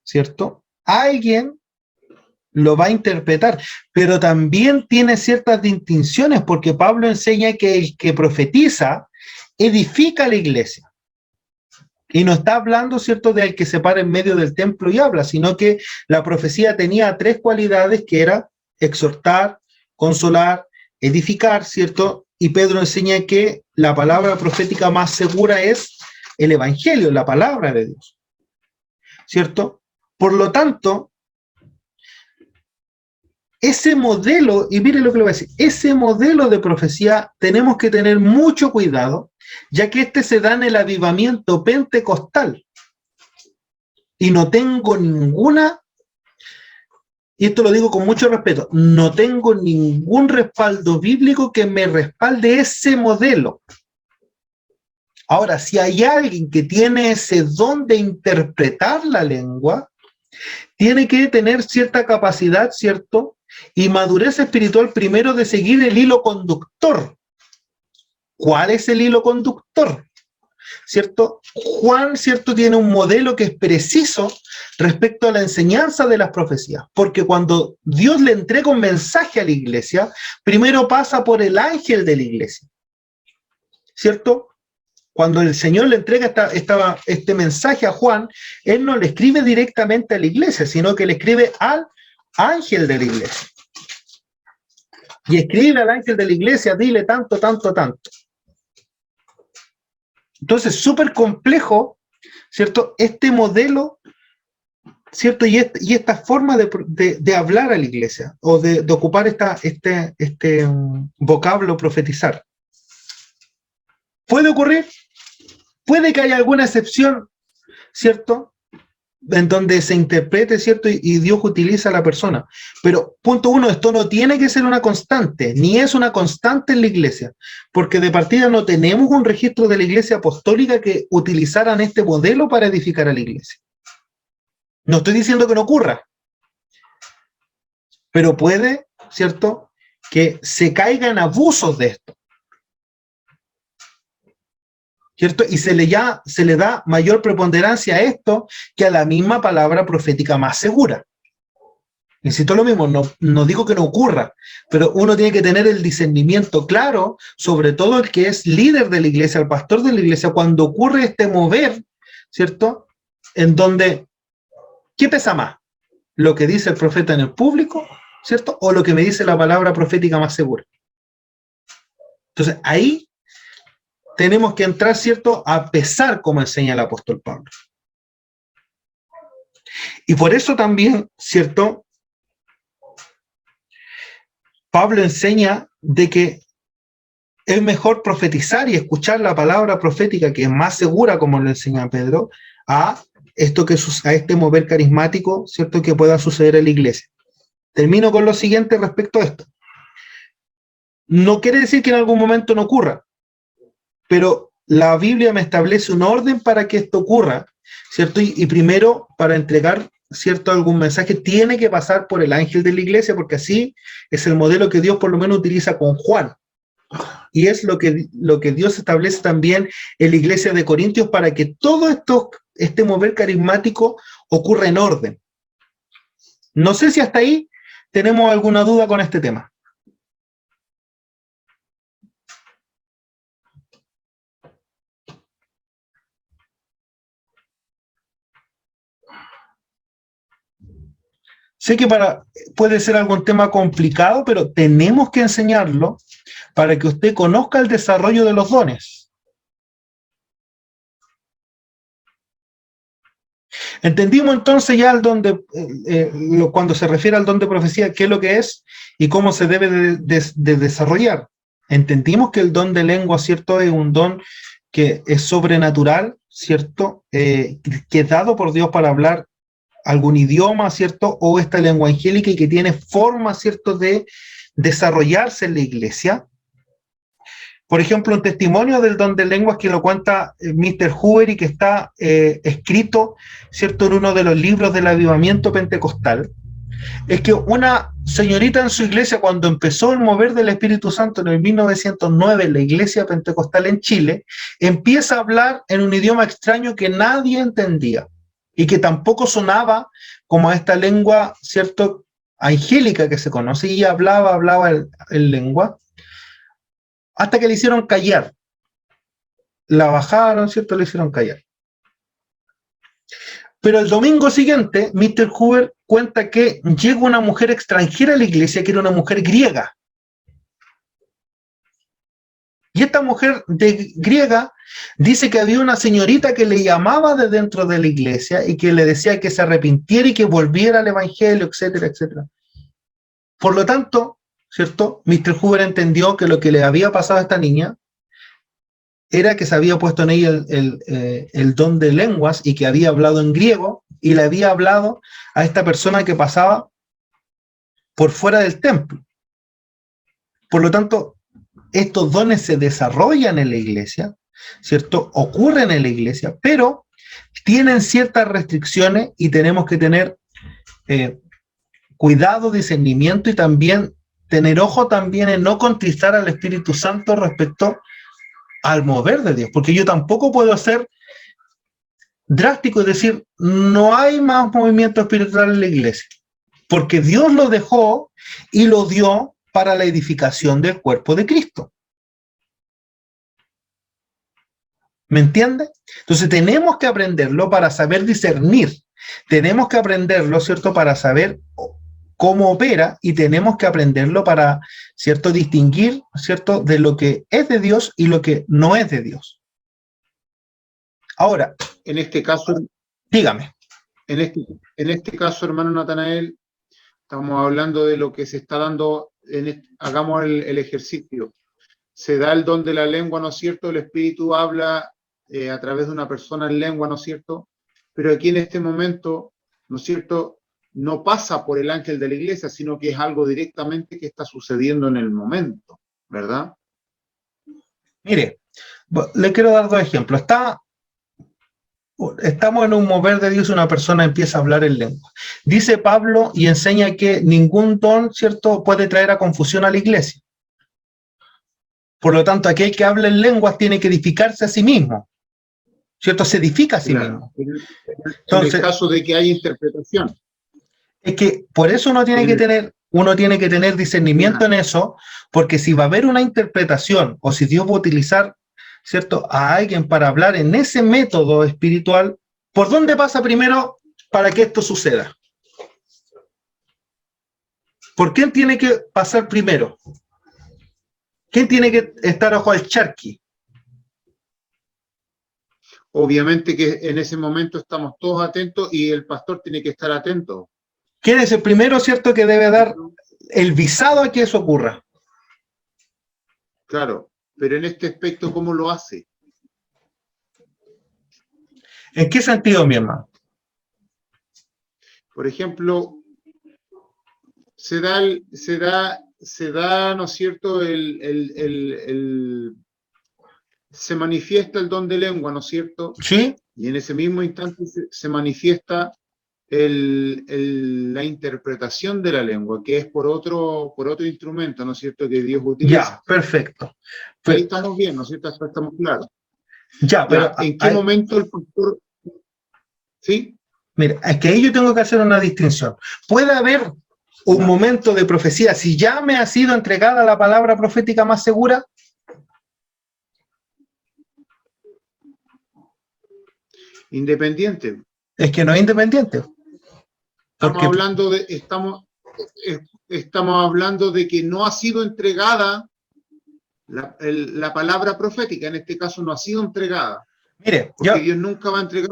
¿cierto?, alguien lo va a interpretar, pero también tiene ciertas distinciones, porque Pablo enseña que el que profetiza edifica la iglesia. Y no está hablando, ¿cierto?, de al que se para en medio del templo y habla, sino que la profecía tenía tres cualidades, que era exhortar, consolar, edificar, ¿cierto? Y Pedro enseña que la palabra profética más segura es el evangelio, la palabra de Dios, ¿cierto? Por lo tanto, ese modelo, y mire lo que le voy a decir, ese modelo de profecía tenemos que tener mucho cuidado, ya que este se da en el avivamiento pentecostal. Y no tengo ninguna, y esto lo digo con mucho respeto, no tengo ningún respaldo bíblico que me respalde ese modelo. Ahora, si hay alguien que tiene ese don de interpretar la lengua, tiene que tener cierta capacidad, ¿cierto?, y madurez espiritual primero de seguir el hilo conductor. ¿Cuál es el hilo conductor? ¿Cierto? Juan, ¿cierto?, tiene un modelo que es preciso respecto a la enseñanza de las profecías, porque cuando Dios le entrega un mensaje a la iglesia, primero pasa por el ángel de la iglesia, ¿cierto? Cuando el Señor le entrega este mensaje a Juan, Él no le escribe directamente a la iglesia, sino que le escribe al ángel de la iglesia. Y escribe al ángel de la iglesia, dile tanto, tanto, tanto. Entonces, súper complejo, ¿cierto?, este modelo, ¿cierto?, y esta forma de hablar a la iglesia, o de ocupar este vocablo profetizar. ¿Puede ocurrir? Puede que haya alguna excepción, ¿cierto? en donde se interprete, ¿cierto? Y Dios utiliza a la persona. Pero, punto uno, esto no tiene que ser una constante, ni es una constante en la iglesia, porque de partida no tenemos un registro de la iglesia apostólica que utilizaran este modelo para edificar a la iglesia. No estoy diciendo que no ocurra, pero puede, ¿cierto?, que se caiga en abusos de esto, ¿cierto? Y se le da mayor preponderancia a esto que a la misma palabra profética más segura. Insisto lo mismo, no digo que no ocurra, pero uno tiene que tener el discernimiento claro, sobre todo el que es líder de la iglesia, el pastor de la iglesia, cuando ocurre este mover, ¿cierto? En donde, ¿qué pesa más? ¿Lo que dice el profeta en el público, ¿cierto? ¿O lo que me dice la palabra profética más segura? Entonces, ahí tenemos que entrar, ¿cierto?, a pesar como enseña el apóstol Pablo. Y por eso también, ¿cierto?, Pablo enseña de que es mejor profetizar y escuchar la palabra profética, que es más segura, como lo enseña Pedro, a este mover carismático, ¿cierto?, que pueda suceder en la iglesia. Termino con lo siguiente respecto a esto. No quiere decir que en algún momento no ocurra, pero la Biblia me establece un orden para que esto ocurra, ¿cierto? Y primero, para entregar, ¿cierto?, algún mensaje, tiene que pasar por el ángel de la iglesia, porque así es el modelo que Dios por lo menos utiliza con Juan. Y es lo que Dios establece también en la iglesia de Corintios para que todo este mover carismático ocurra en orden. No sé si hasta ahí tenemos alguna duda con este tema. Sé que puede ser algún tema complicado, pero tenemos que enseñarlo para que usted conozca el desarrollo de los dones. Entendimos entonces ya el don cuando se refiere al don de profecía, qué es lo que es y cómo se debe de desarrollar. Entendimos que el don de lengua, ¿cierto?, es un don que es sobrenatural, ¿cierto?, que es dado por Dios para hablar algún idioma, ¿cierto?, o esta lengua angélica, y que tiene forma, ¿cierto?, de desarrollarse en la iglesia. Por ejemplo, un testimonio del don de lenguas que lo cuenta Mr. Hoover y que está escrito, ¿cierto?, en uno de los libros del avivamiento pentecostal, es que una señorita en su iglesia, cuando empezó el mover del Espíritu Santo en el 1909 en la iglesia pentecostal en Chile, empieza a hablar en un idioma extraño que nadie entendía y que tampoco sonaba como esta lengua, ¿cierto?, angélica que se conoce, y hablaba en lengua, hasta que le hicieron callar. La bajaron, ¿cierto?, le hicieron callar. Pero el domingo siguiente, Mr. Hoover cuenta que llega una mujer extranjera a la iglesia, que era una mujer griega. Y esta mujer griega dice que había una señorita que le llamaba de dentro de la iglesia y que le decía que se arrepintiera y que volviera al evangelio, etcétera, etcétera. Por lo tanto, ¿cierto?, Mr. Hoover entendió que lo que le había pasado a esta niña era que se había puesto en ella el don de lenguas y que había hablado en griego y le había hablado a esta persona que pasaba por fuera del templo. Por lo tanto, estos dones se desarrollan en la iglesia, ¿cierto?, ocurren en la iglesia, pero tienen ciertas restricciones y tenemos que tener cuidado, discernimiento y también tener ojo también en no contristar al Espíritu Santo respecto al mover de Dios, porque yo tampoco puedo ser drástico y decir no hay más movimiento espiritual en la iglesia, porque Dios lo dejó y lo dio para la edificación del cuerpo de Cristo. ¿Me entiende? Entonces tenemos que aprenderlo para saber discernir, tenemos que aprenderlo, ¿cierto?, para saber cómo opera, y tenemos que aprenderlo para, ¿cierto?, distinguir, ¿cierto?, de lo que es de Dios y lo que no es de Dios. Ahora, en este caso, dígame. En este caso, hermano Natanael, estamos hablando de lo que se está dando, hagamos el ejercicio. Se da el don de la lengua, ¿no es cierto? El Espíritu habla a través de una persona en lengua, ¿no es cierto? pero aquí en este momento, ¿no es cierto?, no pasa por el ángel de la iglesia, sino que es algo directamente que está sucediendo en el momento, ¿verdad? Mire, le quiero dar dos ejemplos. Estamos en un mover de Dios y una persona empieza a hablar en lengua. Dice Pablo y enseña que ningún don, ¿cierto?, puede traer a confusión a la iglesia. Por lo tanto, aquel que habla en lenguas tiene que edificarse a sí mismo, ¿cierto? Se edifica a sí mismo. Entonces, en el caso de que haya interpretación. Es que por eso uno tiene que tener discernimiento en eso, porque si va a haber una interpretación o si Dios va a utilizar, ¿cierto?, a alguien para hablar en ese método espiritual, ¿por dónde pasa primero para que esto suceda? ¿Por quién tiene que pasar primero? ¿Quién tiene que estar ojo al charqui? Obviamente que en ese momento estamos todos atentos y el pastor tiene que estar atento. ¿Quién es el primero, cierto, que debe dar el visado a que eso ocurra? Claro, pero en este aspecto, ¿cómo lo hace? ¿En qué sentido, mi hermano? Por ejemplo, se da, ¿no es cierto?, se manifiesta el don de lengua, ¿no es cierto? Sí. Y en ese mismo instante se manifiesta la interpretación de la lengua, que es por otro instrumento, ¿no es cierto?, que Dios utiliza. Ya, perfecto. Ahí estamos bien, ¿no es cierto? Hasta estamos claros. Ya, pero ¿en qué momento el pastor... ¿Sí? Mira, es que ahí yo tengo que hacer una distinción. Puede haber un momento de profecía, si ya me ha sido entregada la palabra profética más segura. Independiente. Es que no es independiente. Estamos hablando de que no ha sido entregada la palabra profética, en este caso no ha sido entregada. Mire, Dios nunca va a entregar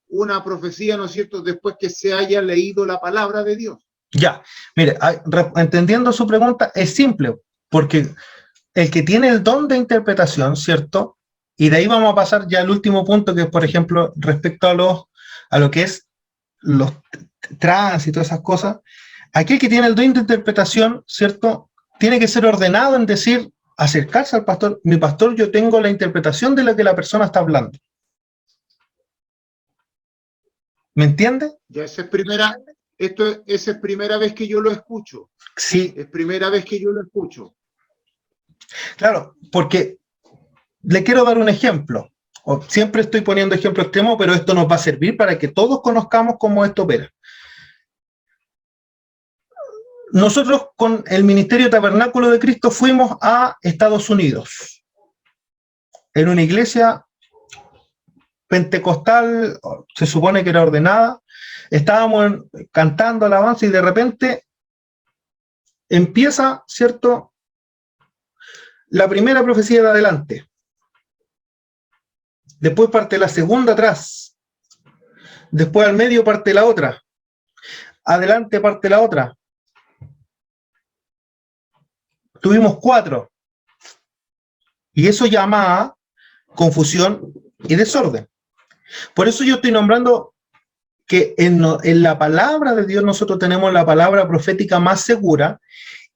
una profecía, ¿no es cierto?, después que se haya leído la palabra de Dios. Ya, mire, entendiendo su pregunta, es simple, porque el que tiene el don de interpretación, ¿cierto? Y de ahí vamos a pasar ya al último punto, que es, por ejemplo, respecto a lo que es los trans y todas esas cosas. Aquel que tiene el don de interpretación, ¿cierto?, tiene que ser ordenado en decir, acercarse al pastor, mi pastor, yo tengo la interpretación de lo que la persona está hablando. ¿Me entiende? Ya esa es primera vez que yo lo escucho. Sí. Es primera vez que yo lo escucho. Claro, porque le quiero dar un ejemplo. Siempre estoy poniendo ejemplos extremos, pero esto nos va a servir para que todos conozcamos cómo esto opera. Nosotros con el Ministerio Tabernáculo de Cristo fuimos a Estados Unidos, en una iglesia pentecostal, se supone que era ordenada, estábamos cantando alabanza y de repente empieza, ¿cierto?, la primera profecía de adelante. Después parte la segunda atrás. Después al medio parte la otra. Adelante parte la otra. Tuvimos 4. Y eso llama a confusión y desorden. Por eso yo estoy nombrando que en la palabra de Dios nosotros tenemos la palabra profética más segura.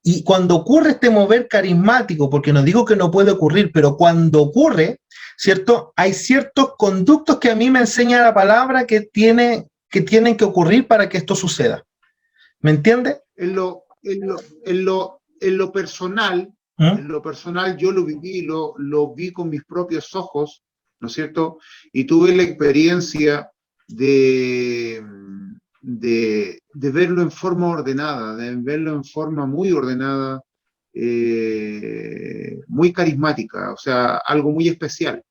Y cuando ocurre este mover carismático, porque no digo que no puede ocurrir, pero cuando ocurre, ¿cierto?, hay ciertos conductos que a mí me enseña la palabra que tienen que ocurrir para que esto suceda. ¿Me entiende? En lo personal, yo lo viví, lo vi con mis propios ojos, ¿no es cierto? Y tuve la experiencia de verlo en forma ordenada, de verlo en forma muy ordenada, muy carismática, o sea, algo muy especial.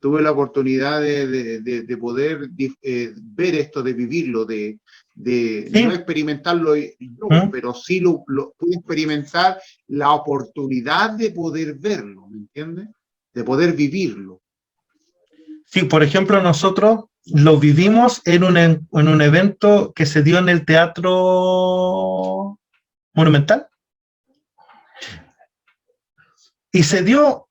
Tuve la oportunidad de poder ver esto, de vivirlo, de no experimentarlo yo, pero sí lo pude experimentar, la oportunidad de poder verlo, ¿me entiendes? De poder vivirlo. Sí, por ejemplo, nosotros lo vivimos en un evento que se dio en el Teatro Monumental. Y se dio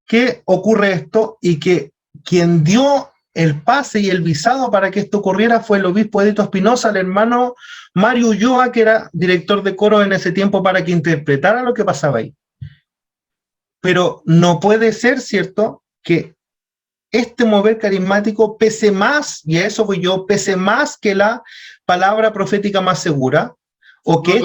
que ocurre esto y que quien dio el pase y el visado para que esto ocurriera fue el obispo Edito Espinosa, el hermano Mario Ulloa, que era director de coro en ese tiempo, para que interpretara lo que pasaba ahí. Pero no puede ser, ¿cierto?, que este mover carismático pese más, y a eso voy yo, pese más que la palabra profética más segura, o que,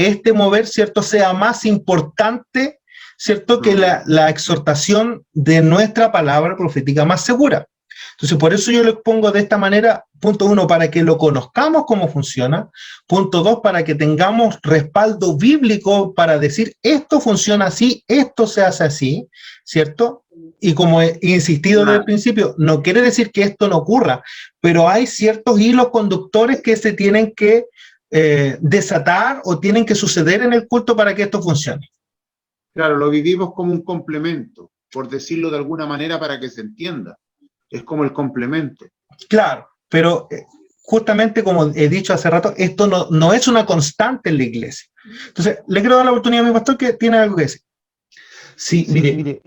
este mover, ¿cierto?, sea más importante, ¿cierto?, que la exhortación de nuestra palabra profética más segura. Entonces, por eso yo lo expongo de esta manera, punto 1, para que lo conozcamos cómo funciona, punto 2, para que tengamos respaldo bíblico para decir esto funciona así, esto se hace así, ¿cierto? Y como he insistido desde el principio, no quiere decir que esto no ocurra, pero hay ciertos hilos conductores que se tienen que desatar o tienen que suceder en el culto para que esto funcione. Claro, lo vivimos como un complemento, por decirlo de alguna manera para que se entienda. Es como el complemento. Claro, pero justamente como he dicho hace rato, esto no es una constante en la iglesia. Entonces, le quiero dar la oportunidad a mi pastor que tiene algo que decir. Sí, mire,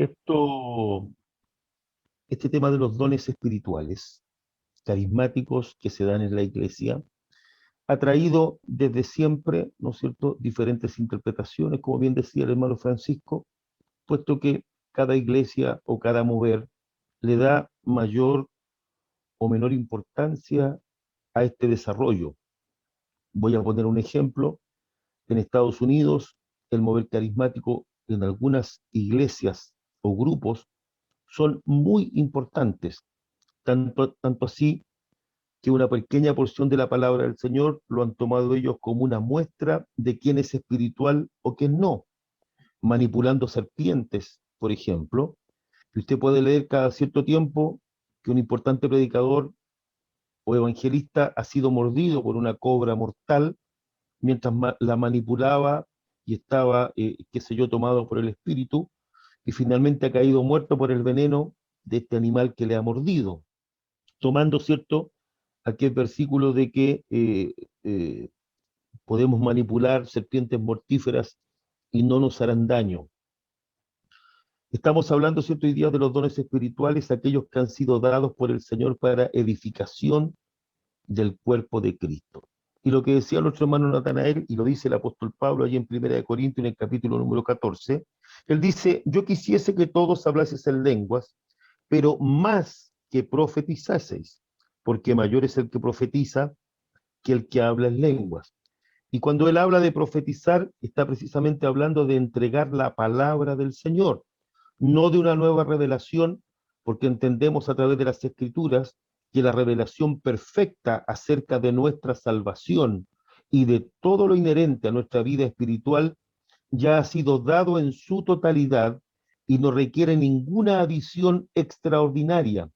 este tema de los dones espirituales, carismáticos que se dan en la iglesia, ha traído desde siempre, ¿no es cierto?, diferentes interpretaciones, como bien decía el hermano Francisco, puesto que cada iglesia o cada mover le da mayor o menor importancia a este desarrollo. Voy a poner un ejemplo. En Estados Unidos, el mover carismático en algunas iglesias o grupos son muy importantes, tanto así que una pequeña porción de la palabra del Señor lo han tomado ellos como una muestra de quién es espiritual o quién no, manipulando serpientes, por ejemplo. Y usted puede leer cada cierto tiempo que un importante predicador o evangelista ha sido mordido por una cobra mortal mientras la manipulaba y estaba, qué sé yo, tomado por el espíritu, y finalmente ha caído muerto por el veneno de este animal que le ha mordido, tomando, ¿cierto?, aquel versículo de que podemos manipular serpientes mortíferas y no nos harán daño. Estamos hablando, ¿cierto?, hoy día de los dones espirituales, aquellos que han sido dados por el Señor para edificación del cuerpo de Cristo. Y lo que decía nuestro hermano Natanael, y lo dice el apóstol Pablo allí en 1 Corintios, en el capítulo número 14, él dice: yo quisiese que todos hablaseis en lenguas, pero más que profetizaseis, porque mayor es el que profetiza que el que habla en lenguas. Y cuando él habla de profetizar, está precisamente hablando de entregar la palabra del Señor, no de una nueva revelación, porque entendemos a través de las Escrituras que la revelación perfecta acerca de nuestra salvación y de todo lo inherente a nuestra vida espiritual ya ha sido dado en su totalidad y no requiere ninguna adición extraordinaria.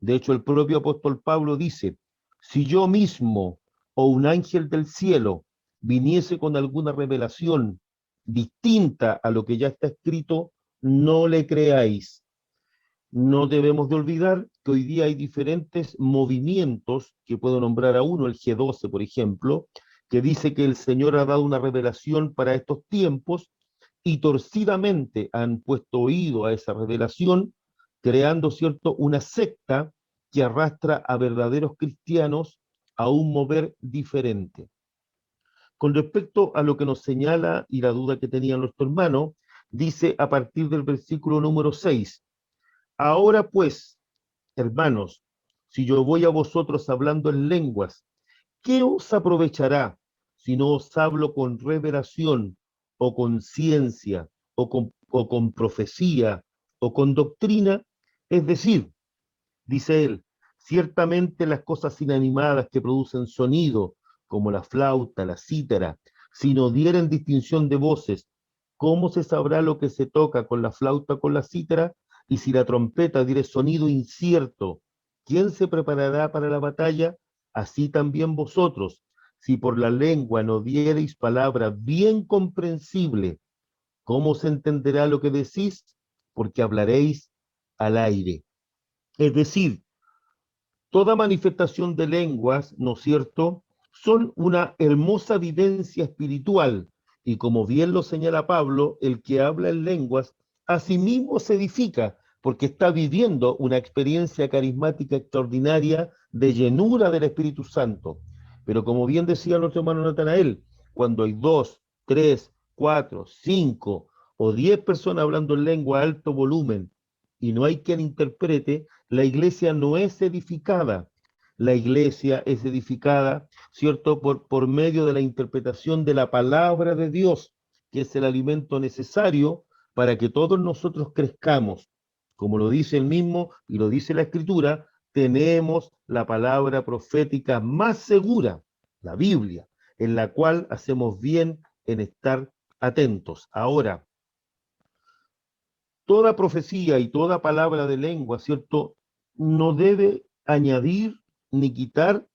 De hecho, el propio apóstol Pablo dice: si yo mismo o un ángel del cielo viniese con alguna revelación distinta a lo que ya está escrito, no le creáis. No debemos de olvidar que hoy día hay diferentes movimientos, que puedo nombrar a uno, el G12, por ejemplo, que dice que el Señor ha dado una revelación para estos tiempos y torcidamente han puesto oído a esa revelación, creando, ¿cierto?, una secta que arrastra a verdaderos cristianos a un mover diferente. Con respecto a lo que nos señala y la duda que tenía nuestro hermano, dice a partir del versículo número 6, ahora pues, hermanos, si yo voy a vosotros hablando en lenguas, ¿qué os aprovechará si no os hablo con revelación o con ciencia o con profecía o con doctrina? Es decir, dice él, ciertamente las cosas inanimadas que producen sonido, como la flauta, la cítara, si no dieren distinción de voces, ¿cómo se sabrá lo que se toca con la flauta o con la cítara? Y si la trompeta diere sonido incierto, ¿quién se preparará para la batalla? Así también vosotros, si por la lengua no diereis palabra bien comprensible, ¿cómo se entenderá lo que decís? Porque hablaréis al aire. Es decir, toda manifestación de lenguas, ¿no es cierto?, son una hermosa vivencia espiritual, y como bien lo señala Pablo, el que habla en lenguas a sí mismo se edifica, porque está viviendo una experiencia carismática extraordinaria de llenura del Espíritu Santo. Pero como bien decía nuestro hermano Natanael, cuando hay 2, 3, 4, 5 o 10 personas hablando en lengua a alto volumen y no hay quien interprete, la iglesia no es edificada. La iglesia es edificada, ¿cierto?, por medio de la interpretación de la palabra de Dios, que es el alimento necesario para que todos nosotros crezcamos. Como lo dice el mismo y lo dice la Escritura, tenemos la palabra profética más segura, la Biblia, en la cual hacemos bien en estar atentos. Ahora, toda profecía y toda palabra de lengua, ¿cierto?, no debe añadir ni quitar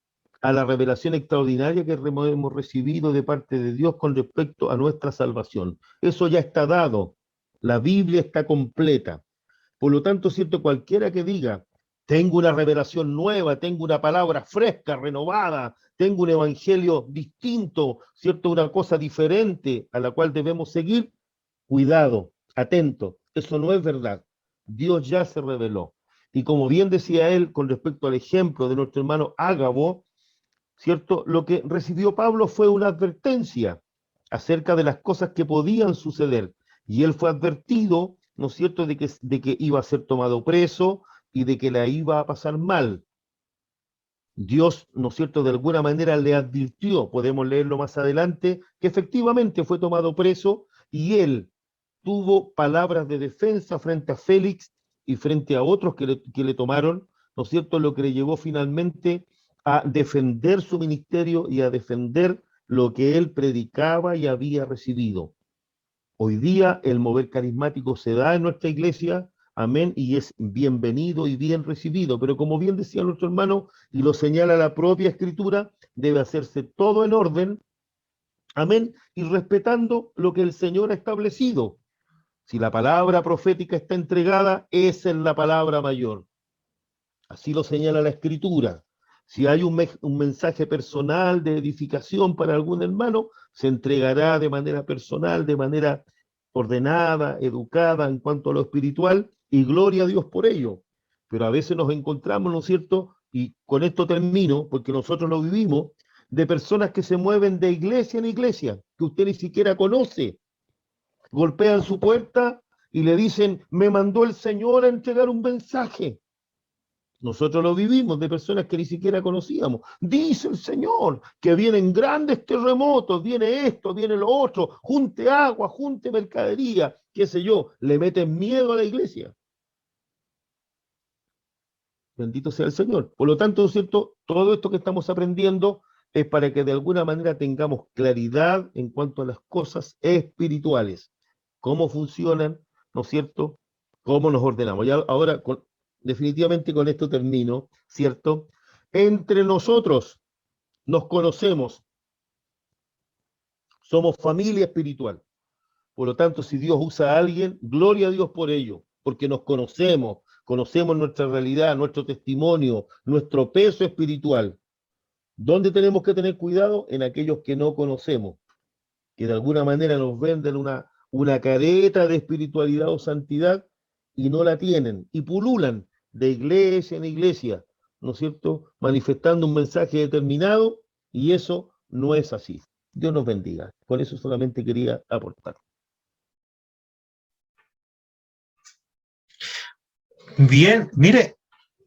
a la revelación extraordinaria que hemos recibido de parte de Dios con respecto a nuestra salvación. Eso ya está dado. La Biblia está completa. Por lo tanto, ¿cierto?, cualquiera que diga, tengo una revelación nueva, tengo una palabra fresca, renovada, tengo un evangelio distinto, ¿cierto?, una cosa diferente a la cual debemos seguir, cuidado, atento, eso no es verdad. Dios ya se reveló. Y como bien decía él con respecto al ejemplo de nuestro hermano Ágabo, ¿cierto?, lo que recibió Pablo fue una advertencia acerca de las cosas que podían suceder. Y él fue advertido, ¿no es cierto?, de que iba a ser tomado preso y de que la iba a pasar mal. Dios, ¿no es cierto?, de alguna manera le advirtió, podemos leerlo más adelante, que efectivamente fue tomado preso y él tuvo palabras de defensa frente a Félix y frente a otros que le tomaron, ¿no es cierto?, lo que le llevó finalmente a defender su ministerio y a defender lo que él predicaba y había recibido. Hoy día el mover carismático se da en nuestra iglesia, amén, y es bienvenido y bien recibido, pero como bien decía nuestro hermano, y lo señala la propia Escritura, debe hacerse todo en orden, amén, y respetando lo que el Señor ha establecido. Si la palabra profética está entregada, esa es la palabra mayor. Así lo señala la Escritura. Si hay un mensaje personal de edificación para algún hermano, se entregará de manera personal, de manera ordenada, educada en cuanto a lo espiritual, y gloria a Dios por ello. Pero a veces nos encontramos, ¿no es cierto?, y con esto termino, porque nosotros lo vivimos, de personas que se mueven de iglesia en iglesia, que usted ni siquiera conoce. Golpean su puerta y le dicen, me mandó el Señor a entregar un mensaje. Nosotros lo vivimos de personas que ni siquiera conocíamos. Dice el Señor que vienen grandes terremotos, viene esto, viene lo otro, junte agua, junte mercadería, qué sé yo, le meten miedo a la iglesia. Bendito sea el Señor. Por lo tanto, ¿no es cierto?, todo esto que estamos aprendiendo es para que de alguna manera tengamos claridad en cuanto a las cosas espirituales. Cómo funcionan, ¿no es cierto?, cómo nos ordenamos. Ya ahora, definitivamente con esto termino, ¿cierto? Entre nosotros nos conocemos, somos familia espiritual. Por lo tanto, si Dios usa a alguien, gloria a Dios por ello, porque nos conocemos, conocemos nuestra realidad, nuestro testimonio, nuestro peso espiritual. ¿Dónde tenemos que tener cuidado? En aquellos que no conocemos, que de alguna manera nos venden una careta de espiritualidad o santidad y no la tienen, y pululan de iglesia en iglesia, ¿no es cierto?, manifestando un mensaje determinado, y eso no es así. Dios nos bendiga. Con eso solamente quería aportar. Bien, mire,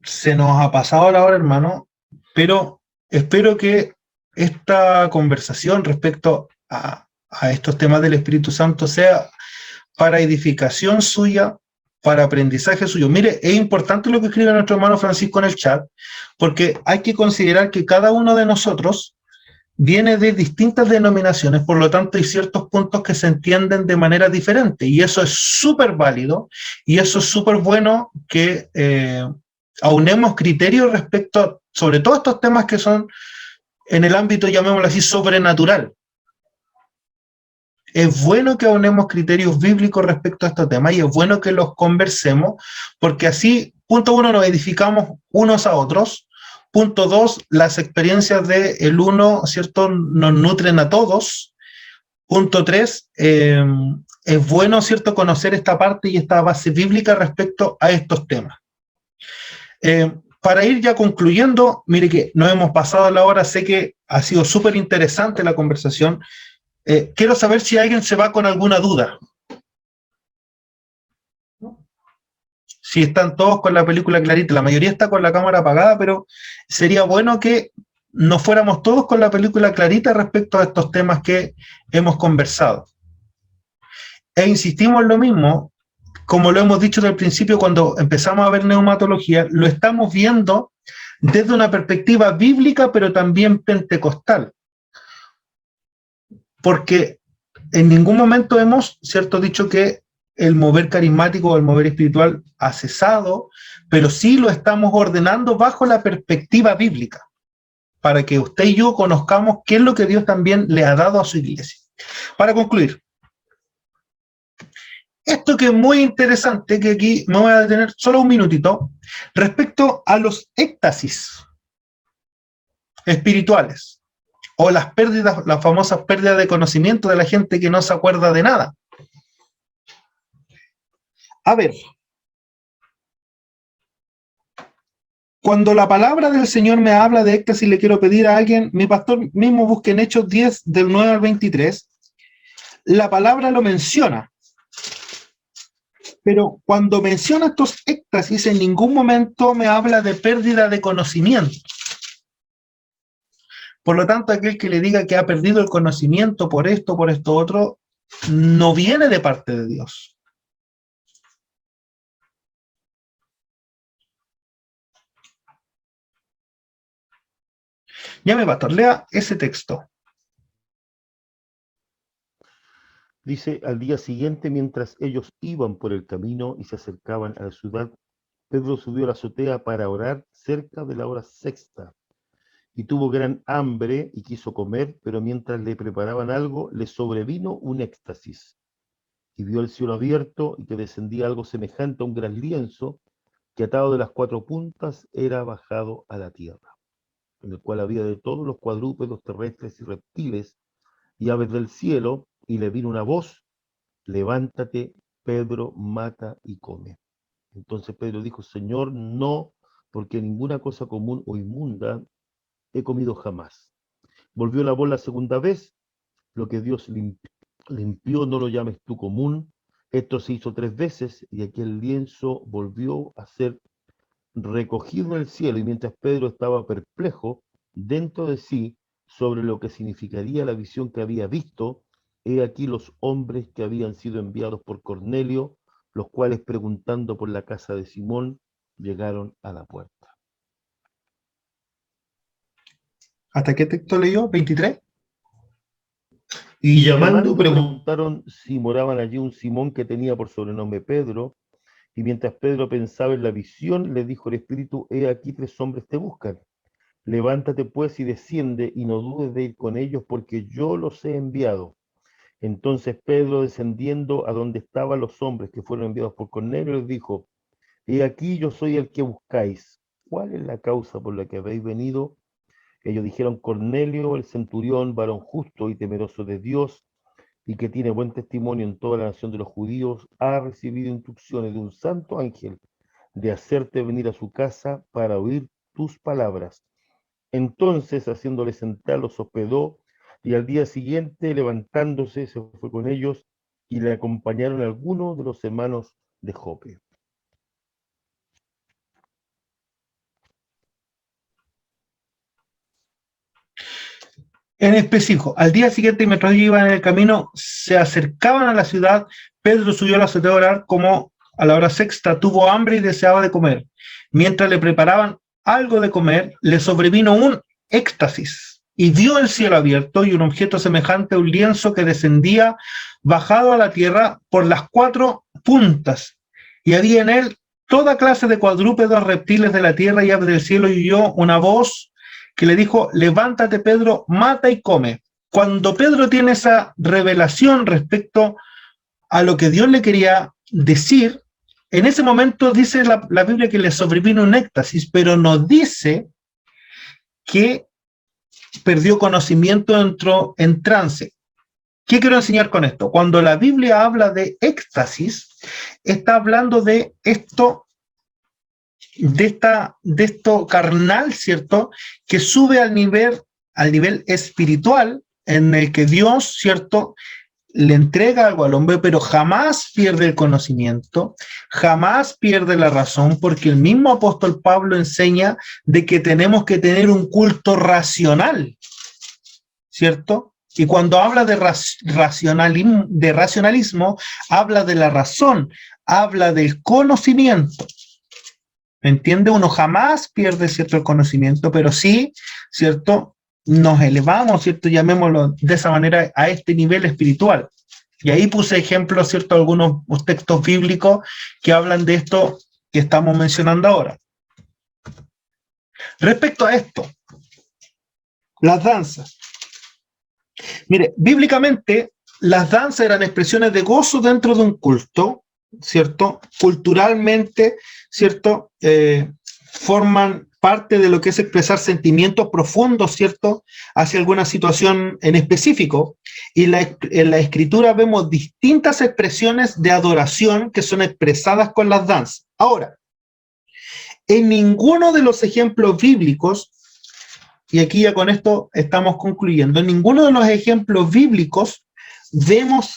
se nos ha pasado la hora, hermano, pero espero que esta conversación respecto a estos temas del Espíritu Santo sea para edificación suya, para aprendizaje suyo. Mire, es importante lo que escribe nuestro hermano Francisco en el chat, porque hay que considerar que cada uno de nosotros viene de distintas denominaciones, por lo tanto hay ciertos puntos que se entienden de manera diferente, y eso es súper válido, y eso es súper bueno que aunemos criterios respecto, sobre todo estos temas que son en el ámbito, llamémoslo así, sobrenatural. Es bueno que aunemos criterios bíblicos respecto a estos temas y es bueno que los conversemos, porque así, punto uno, nos edificamos unos a otros. Punto dos, las experiencias del uno, ¿cierto?, nos nutren a todos. Punto tres, es bueno, ¿cierto?, conocer esta parte y esta base bíblica respecto a estos temas. Para ir ya concluyendo, mire que nos hemos pasado la hora, sé que ha sido súper interesante la conversación. Quiero saber si alguien se va con alguna duda. Si están todos con la película clarita, la mayoría está con la cámara apagada, pero sería bueno que nos fuéramos todos con la película clarita respecto a estos temas que hemos conversado. E insistimos en lo mismo, como lo hemos dicho desde el principio cuando empezamos a ver neumatología, lo estamos viendo desde una perspectiva bíblica, pero también pentecostal. Porque en ningún momento hemos, ¿cierto?, dicho que el mover carismático o el mover espiritual ha cesado, pero sí lo estamos ordenando bajo la perspectiva bíblica, para que usted y yo conozcamos qué es lo que Dios también le ha dado a su iglesia. Para concluir, esto que es muy interesante, que aquí me voy a detener solo un minutito, respecto a los éxtasis espirituales, o las pérdidas, las famosas pérdidas de conocimiento de la gente que no se acuerda de nada. A ver, cuando la palabra del Señor me habla de éxtasis, le quiero pedir a alguien, mi pastor mismo busque en Hechos 10, del 9 al 23, la palabra lo menciona. Pero cuando menciona estos éxtasis, en ningún momento me habla de pérdida de conocimiento. Por lo tanto, aquel que le diga que ha perdido el conocimiento por esto otro, no viene de parte de Dios. Llame, pastor, lea ese texto. Dice, al día siguiente, mientras ellos iban por el camino y se acercaban a la ciudad, Pedro subió a la azotea para orar cerca de la hora sexta. Y tuvo gran hambre y quiso comer, pero mientras le preparaban algo, le sobrevino un éxtasis. Y vio el cielo abierto y que descendía algo semejante a un gran lienzo, que atado de las 4 puntas era bajado a la tierra, en el cual había de todos los cuadrúpedos terrestres y reptiles y aves del cielo, y le vino una voz: levántate, Pedro, mata y come. Entonces Pedro dijo: Señor, no, porque ninguna cosa común o inmunda he comido jamás. Volvió la voz la segunda vez: lo que Dios limpió no lo llames tú común. Esto se hizo 3 veces, y aquel lienzo volvió a ser recogido en el cielo. Y mientras Pedro estaba perplejo dentro de sí sobre lo que significaría la visión que había visto, he aquí los hombres que habían sido enviados por Cornelio, los cuales, preguntando por la casa de Simón, llegaron a la puerta. ¿Hasta qué texto leyó? ¿23? Y llamando preguntaron si moraban allí un Simón que tenía por sobrenombre Pedro. Y mientras Pedro pensaba en la visión, le dijo el Espíritu: he aquí 3 hombres te buscan. Levántate pues y desciende, y no dudes de ir con ellos, porque yo los he enviado. Entonces Pedro, descendiendo a donde estaban los hombres que fueron enviados por Cornelio, les dijo: he aquí yo soy el que buscáis. ¿Cuál es la causa por la que habéis venido? Ellos dijeron: Cornelio, el centurión, varón justo y temeroso de Dios, y que tiene buen testimonio en toda la nación de los judíos, ha recibido instrucciones de un santo ángel de hacerte venir a su casa para oír tus palabras. Entonces, haciéndole sentar, los hospedó, y al día siguiente, levantándose, se fue con ellos, y le acompañaron algunos de los hermanos de Jope. En específico, al día siguiente, mientras iban en el camino, se acercaban a la ciudad. Pedro subió a la azotea a orar, como a la hora sexta tuvo hambre y deseaba de comer. Mientras le preparaban algo de comer, le sobrevino un éxtasis, y vio el cielo abierto y un objeto semejante a un lienzo que descendía bajado a la tierra por las 4 puntas, y había en él toda clase de cuadrúpedos, reptiles de la tierra y aves del cielo, y oyó una voz que le dijo: levántate, Pedro, mata y come. Cuando Pedro tiene esa revelación respecto a lo que Dios le quería decir, en ese momento dice la Biblia que le sobrevino un éxtasis, pero no dice que perdió conocimiento, entró en trance. ¿Qué quiero enseñar con esto? Cuando la Biblia habla de éxtasis, está hablando de esto, de esto carnal, ¿cierto? Que sube al nivel espiritual, en el que Dios, ¿cierto?, le entrega algo al hombre, pero jamás pierde el conocimiento, jamás pierde la razón, porque el mismo apóstol Pablo enseña de que tenemos que tener un culto racional, ¿cierto? Y cuando habla de racionalismo, habla de la razón, habla del conocimiento. ¿Me entiende? Uno jamás pierde, ¿cierto?, el conocimiento, pero sí, ¿cierto?, nos elevamos, ¿cierto?, llamémoslo de esa manera, a este nivel espiritual. Y ahí puse ejemplos, ¿cierto?, algunos textos bíblicos que hablan de esto que estamos mencionando ahora. Respecto a esto, las danzas. Mire, bíblicamente, las danzas eran expresiones de gozo dentro de un culto, ¿cierto? Culturalmente, ¿cierto? Forman parte de lo que es expresar sentimientos profundos, ¿cierto?, hacia alguna situación en específico. Y en la Escritura vemos distintas expresiones de adoración que son expresadas con las danzas. Ahora, en ninguno de los ejemplos bíblicos, y aquí ya con esto estamos concluyendo, en ninguno de los ejemplos bíblicos vemos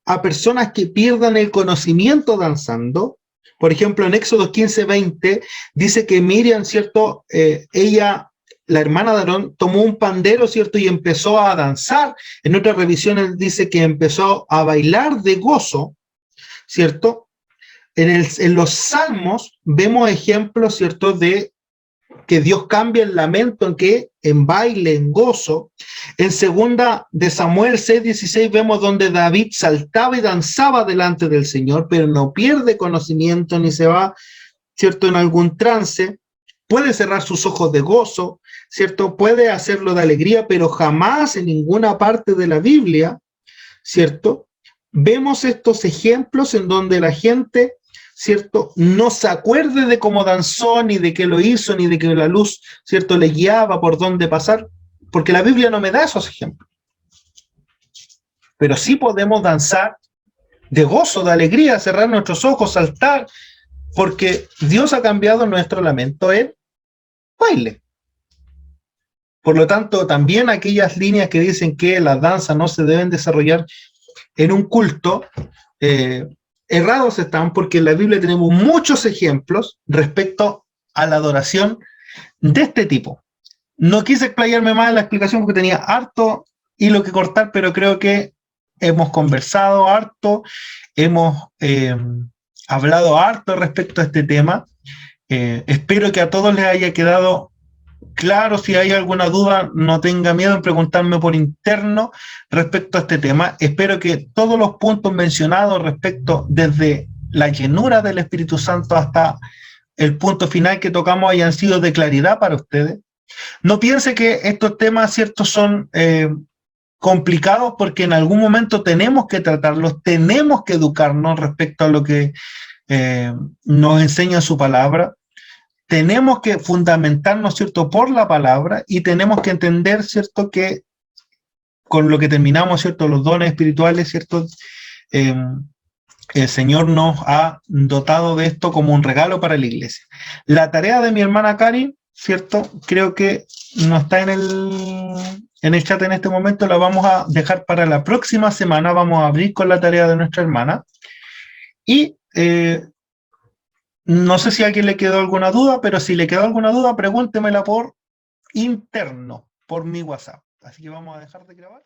a personas que pierdan el conocimiento danzando. Por ejemplo, en Éxodo 15:20 dice que Miriam, ¿cierto?, ella, la hermana de Aarón, tomó un pandero, ¿cierto?, y empezó a danzar. En otras revisiones dice que empezó a bailar de gozo, ¿cierto? En los Salmos vemos ejemplos, ¿cierto?, de que Dios cambia el lamento en baile, en gozo. En 2 de Samuel 6:16 vemos donde David saltaba y danzaba delante del Señor, pero no pierde conocimiento ni se va, ¿cierto?, en algún trance. Puede cerrar sus ojos de gozo, ¿cierto? Puede hacerlo de alegría, pero jamás en ninguna parte de la Biblia, ¿cierto?, vemos estos ejemplos en donde la gente, ¿cierto?, no se acuerde de cómo danzó, ni de qué lo hizo, ni de que la luz, ¿cierto?, le guiaba por dónde pasar, porque la Biblia no me da esos ejemplos. Pero sí podemos danzar de gozo, de alegría, cerrar nuestros ojos, saltar, porque Dios ha cambiado nuestro lamento en baile. Por lo tanto, también aquellas líneas que dicen que las danzas no se deben desarrollar en un culto, errados están, porque en la Biblia tenemos muchos ejemplos respecto a la adoración de este tipo. No quise explayarme más en la explicación porque tenía harto hilo que cortar, pero creo que hemos conversado harto, hemos hablado harto respecto a este tema. Espero que a todos les haya quedado claro. Si hay alguna duda, no tenga miedo en preguntarme por interno respecto a este tema. Espero que todos los puntos mencionados respecto desde la llenura del Espíritu Santo hasta el punto final que tocamos hayan sido de claridad para ustedes. No piense que estos temas, ¿cierto?, son complicados, porque en algún momento tenemos que tratarlos, tenemos que educarnos respecto a lo que nos enseña su palabra. Tenemos que fundamentarnos, ¿cierto?, por la palabra, y tenemos que entender, ¿cierto?, que con lo que terminamos, ¿cierto?, los dones espirituales, ¿cierto?, el Señor nos ha dotado de esto como un regalo para la iglesia. La tarea de mi hermana Cari, ¿cierto?, creo que no está en el chat en este momento, la vamos a dejar para la próxima semana. Vamos a abrir con la tarea de nuestra hermana. Y no sé si a alguien le quedó alguna duda, pero si le quedó alguna duda, pregúntemela por interno, por mi WhatsApp. Así que vamos a dejar de grabar.